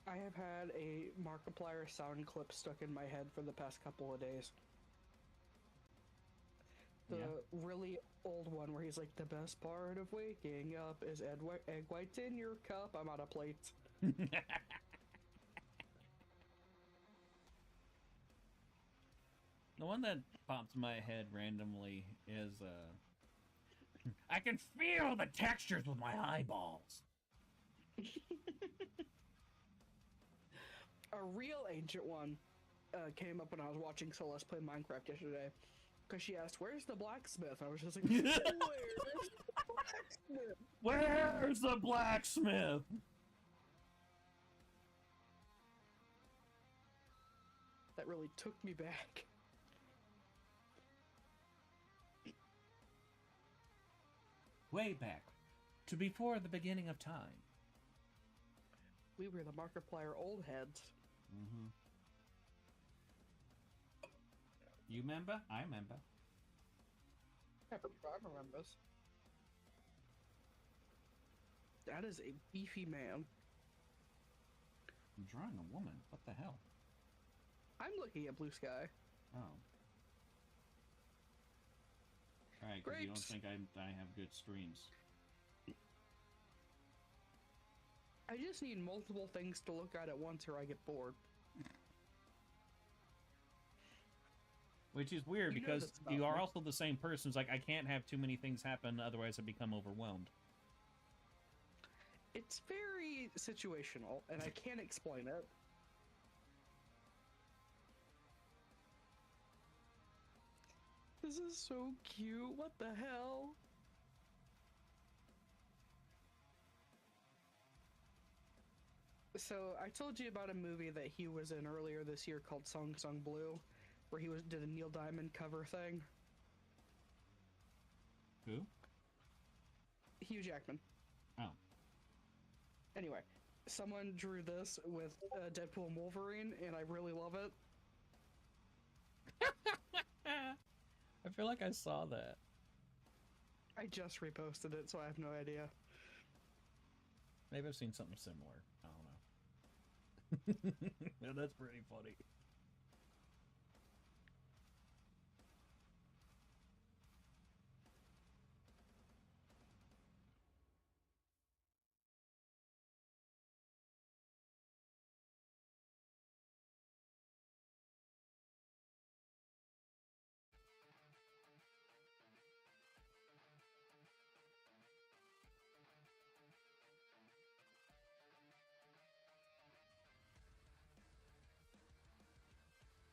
I have had a Markiplier sound clip stuck in my head for the past couple of days. The really old one where he's like, the best part of waking up is egg whites in your cup. I'm out of plates. The one that pops in my head randomly is, I can feel the textures with my eyeballs. A real ancient one came up when I was watching Celeste play Minecraft yesterday. Because she asked, where's the blacksmith? I was just like, where's the blacksmith? Where's the blacksmith? That really took me back. Way back, to before the beginning of time. We were the Markiplier old heads. Mm-hmm. You remember? I remember. I remember this. That is a beefy man. I'm drawing a woman. What the hell? I'm looking at Blue Sky. Oh. Right, because you don't Grapes. think I have good streams. I just need multiple things to look at once or I get bored. Which is weird You know because this about you are me. also the same person who's like, I can't have too many things happen, otherwise I become overwhelmed. It's very situational, and I can't explain it. This is so cute. What the hell? So I told you about a movie that he was in earlier this year called Song Sung Blue, where he did a Neil Diamond cover thing. Who? Hugh Jackman. Oh. Anyway, someone drew this with Deadpool and Wolverine, and I really love it. I feel like I saw that. I just reposted it, so I have no idea. Maybe I've seen something similar. I don't know. Yeah, that's pretty funny.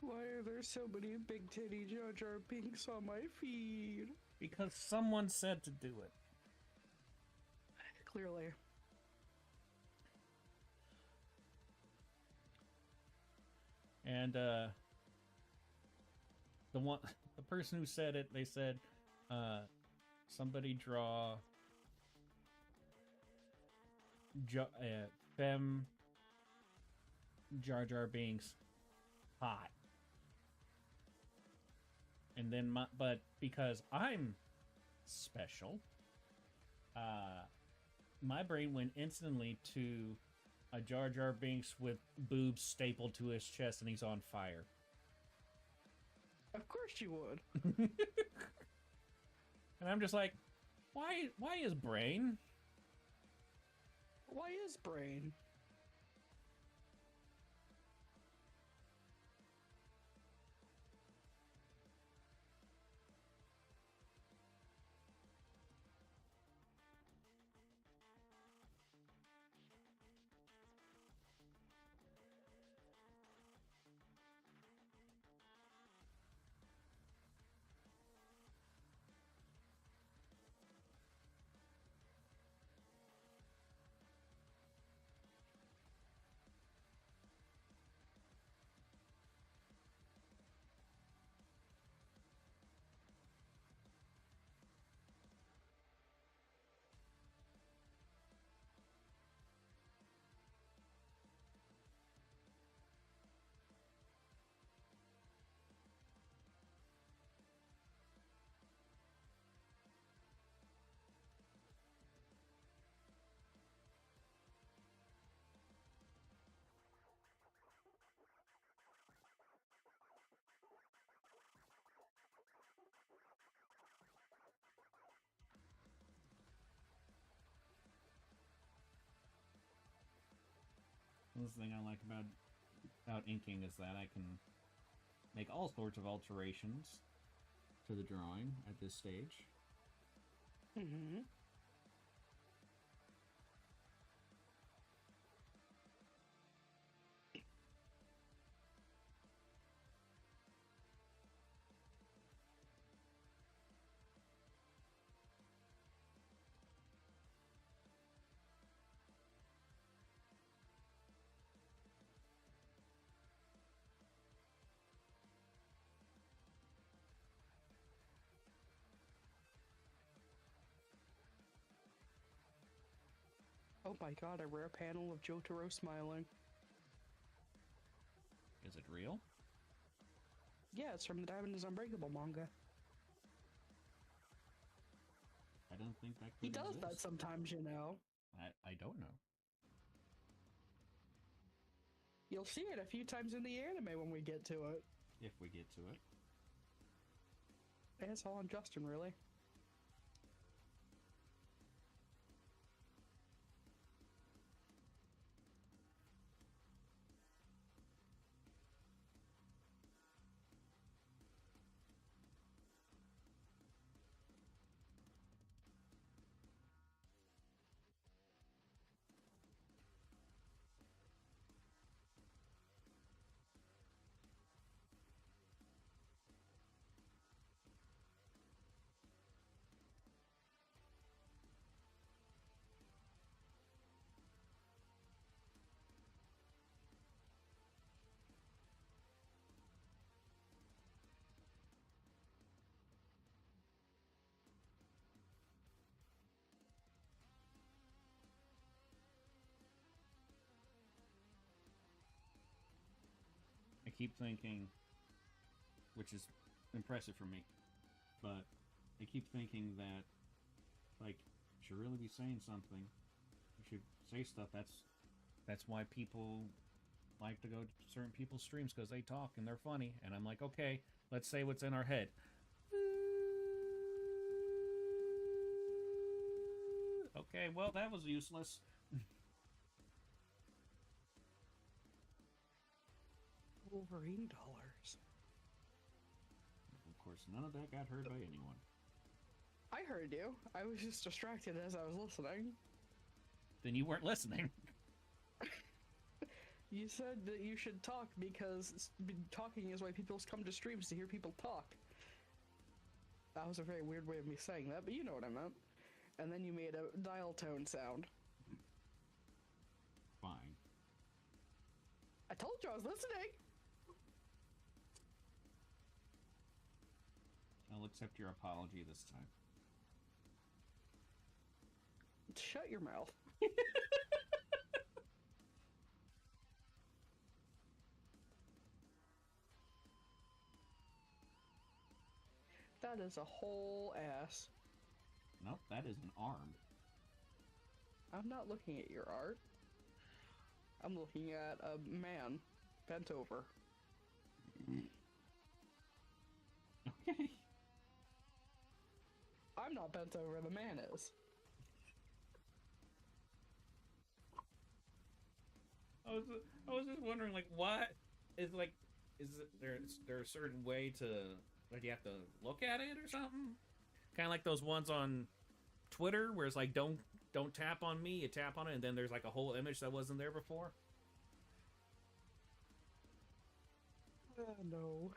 Why are there so many big titty Jar Jar Binks on my feed? Because someone said to do it. Clearly. And the person who said it, they said, somebody draw Fem Jar Jar Binks hot. And then but because I'm special, my brain went instantly to a Jar Jar Binks with boobs stapled to his chest and he's on fire. Of course you would. And I'm just like, why is brain? Why is Brain? This thing I like about inking is that I can make all sorts of alterations to the drawing at this stage. Mm-hmm. Oh my god, a rare panel of Jotaro smiling. Is it real? Yeah, it's from the Diamond is Unbreakable manga. I don't think that could He does exist. that sometimes, you know. I don't know. You'll see it a few times in the anime when we get to it. If we get to it. It's all on Justin, really. I keep thinking, which is impressive for me, but I keep thinking that, like, you should really be saying something. You should say stuff. That's why people like to go to certain people's streams, because they talk and they're funny. And I'm like, okay, let's say what's in our head. Okay, well, that was useless. Wolverine dollars. Of course, none of that got heard by anyone. I heard you. I was just distracted as I was listening. Then you weren't listening. You said that you should talk because talking is why people come to streams, to hear people talk. That was a very weird way of me saying that, but you know what I meant. And then you made a dial tone sound. Fine. I told you I was listening! I'll accept your apology this time. Shut your mouth. That is a whole ass. Nope, that is an arm. I'm not looking at your art. I'm looking at a man bent over. Okay. I'm not bent over, the man is. I was just wondering, like, what is, like, is there a certain way to, like, you have to look at it or something? Kind of like those ones on Twitter where it's like, don't tap on me, you tap on it, and then there's like a whole image that wasn't there before. No.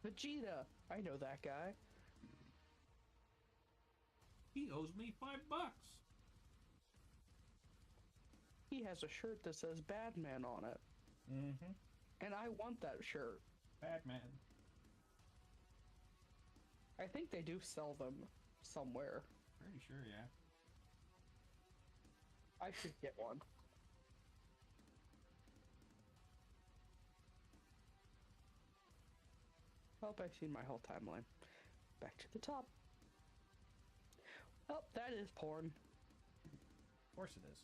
Vegeta! I know that guy. He owes me $5. He has a shirt that says Badman on it. Mm-hmm. And I want that shirt. Batman. I think they do sell them somewhere. Pretty sure, yeah. I should get one. Well, I've seen my whole timeline. Back to the top. Oh, that is porn. Of course it is.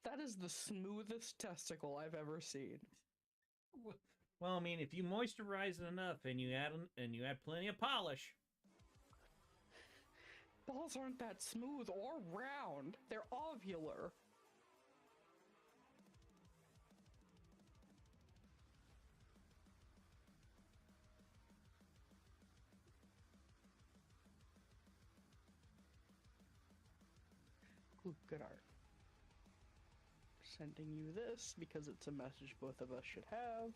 That is the smoothest testicle I've ever seen. Well, I mean, if you moisturize it enough and you add plenty of polish. Balls aren't that smooth or round. They're ovular. Ooh, good art. Sending you this because it's a message both of us should have.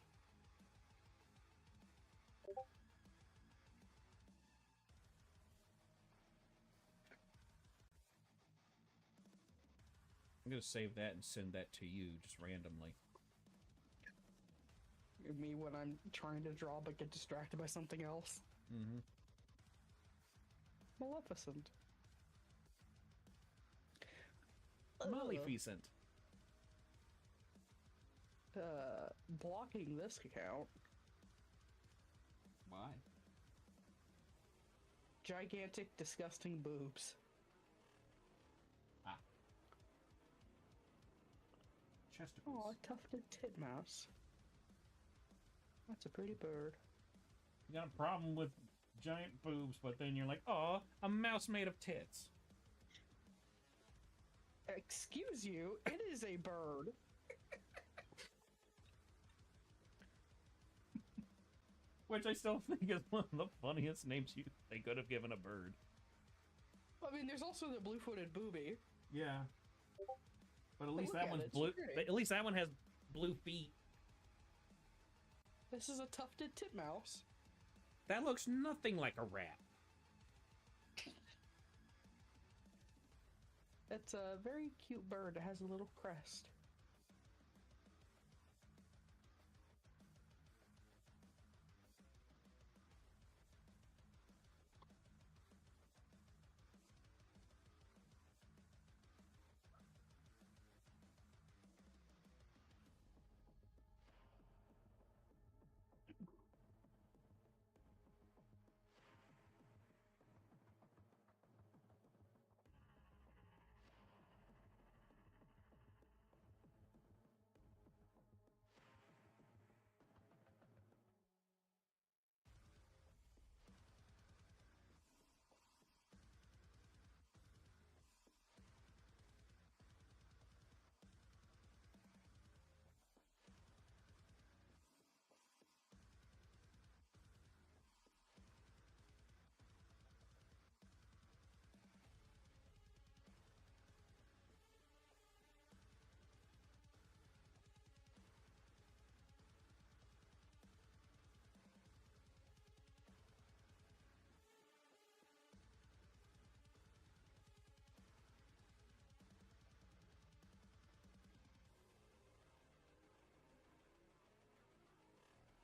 I'm gonna save that and send that to you just randomly. Me when I'm trying to draw but get distracted by something else. Mm-hmm. Maleficent. Maleficent. Blocking this account. Why? Gigantic, disgusting boobs. Ah. Oh, Chesticles. a tufted titmouse. That's a pretty bird. You got a problem with giant boobs, but then you're like, oh, a mouse made of tits. Excuse you, it is a bird. Which I still think is one of the funniest names they could have given a bird. I mean, there's also the blue-footed booby. Yeah. But at least look that at one's it, it's blue. great. At least that one has blue feet. This is a tufted titmouse. That looks nothing like a rat. It's a very cute bird. It has a little crest.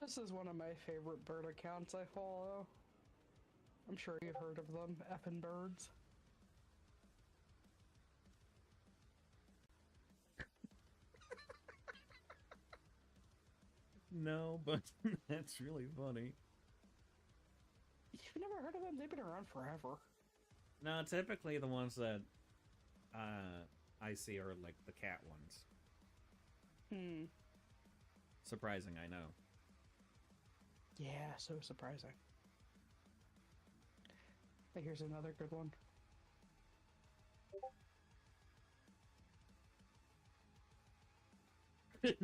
This is one of my favorite bird accounts I follow. I'm sure you've heard of them, effing birds. No, but that's really funny. You've never heard of them? They've been around forever. No, typically the ones that I see are like the cat ones. Hmm. Surprising, I know. Yeah, so surprising. Hey, here's another good one.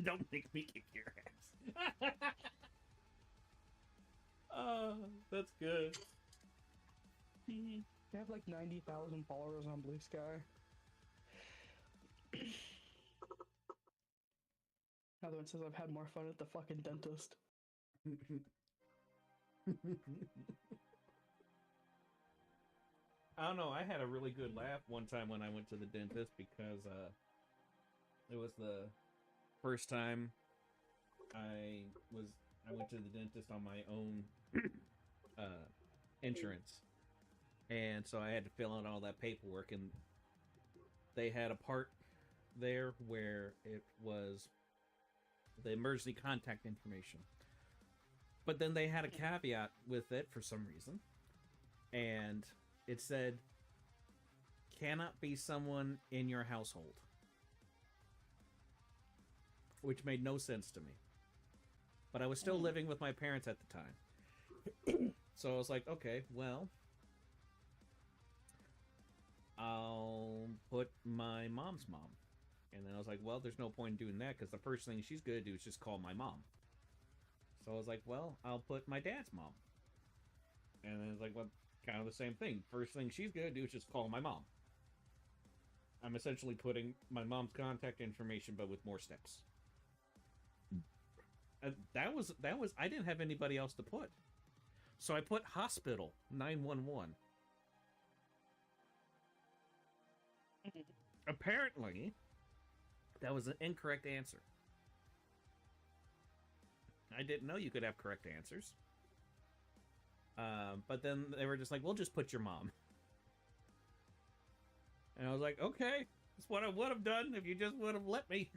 Don't make me kick your ass. Oh, that's good. They have like 90,000 followers on Blue Sky. Another one says I've had more fun at the fucking dentist. I don't know. I had a really good laugh one time when I went to the dentist because it was the first time I went to the dentist on my own insurance, and so I had to fill out all that paperwork, and they had a part there where it was the emergency contact information, but then they had a caveat with it for some reason, and it said cannot be someone in your household, which made no sense to me. But I was still living with my parents at the time. So I was like, okay, well, I'll put my mom's mom. And then I was like, well, there's no point in doing that because the first thing she's going to do is just call my mom. So I was like, well, I'll put my dad's mom. And then it's like, well, kind of the same thing. First thing she's going to do is just call my mom. I'm essentially putting my mom's contact information, but with more steps. That was I didn't have anybody else to put, so I put hospital 911. Apparently, that was an incorrect answer. I didn't know you could have correct answers. But then they were just like, "We'll just put your mom." And I was like, "Okay, that's what I would have done if you just would have let me."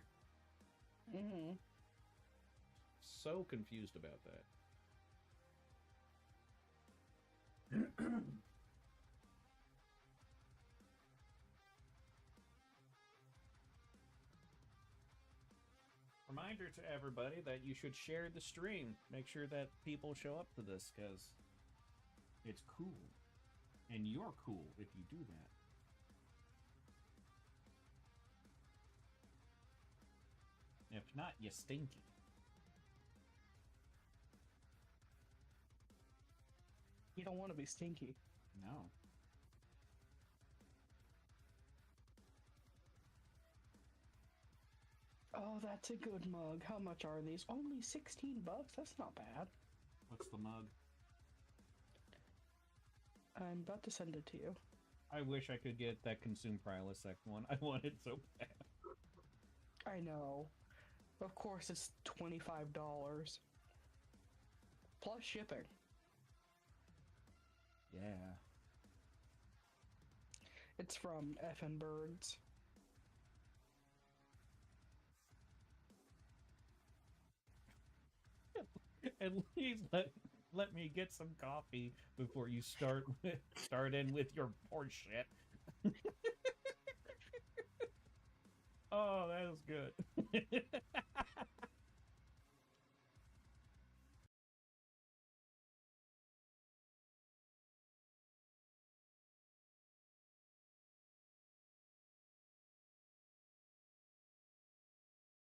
Mm-hmm. So confused about that. Reminder to everybody that you should share the stream. Make sure that people show up to this because it's cool. And you're cool if you do that. If not, you stinky. You don't want to be stinky. No. Oh, that's a good mug. How much are these? Only 16 bucks? That's not bad. What's the mug? I'm about to send it to you. I wish I could get that Consume Prilosec one. I want it so bad. I know. Of course, it's $25. Plus shipping. Yeah. It's from effing birds. At least let me get some coffee before you start in with your horse shit. Oh, that was good.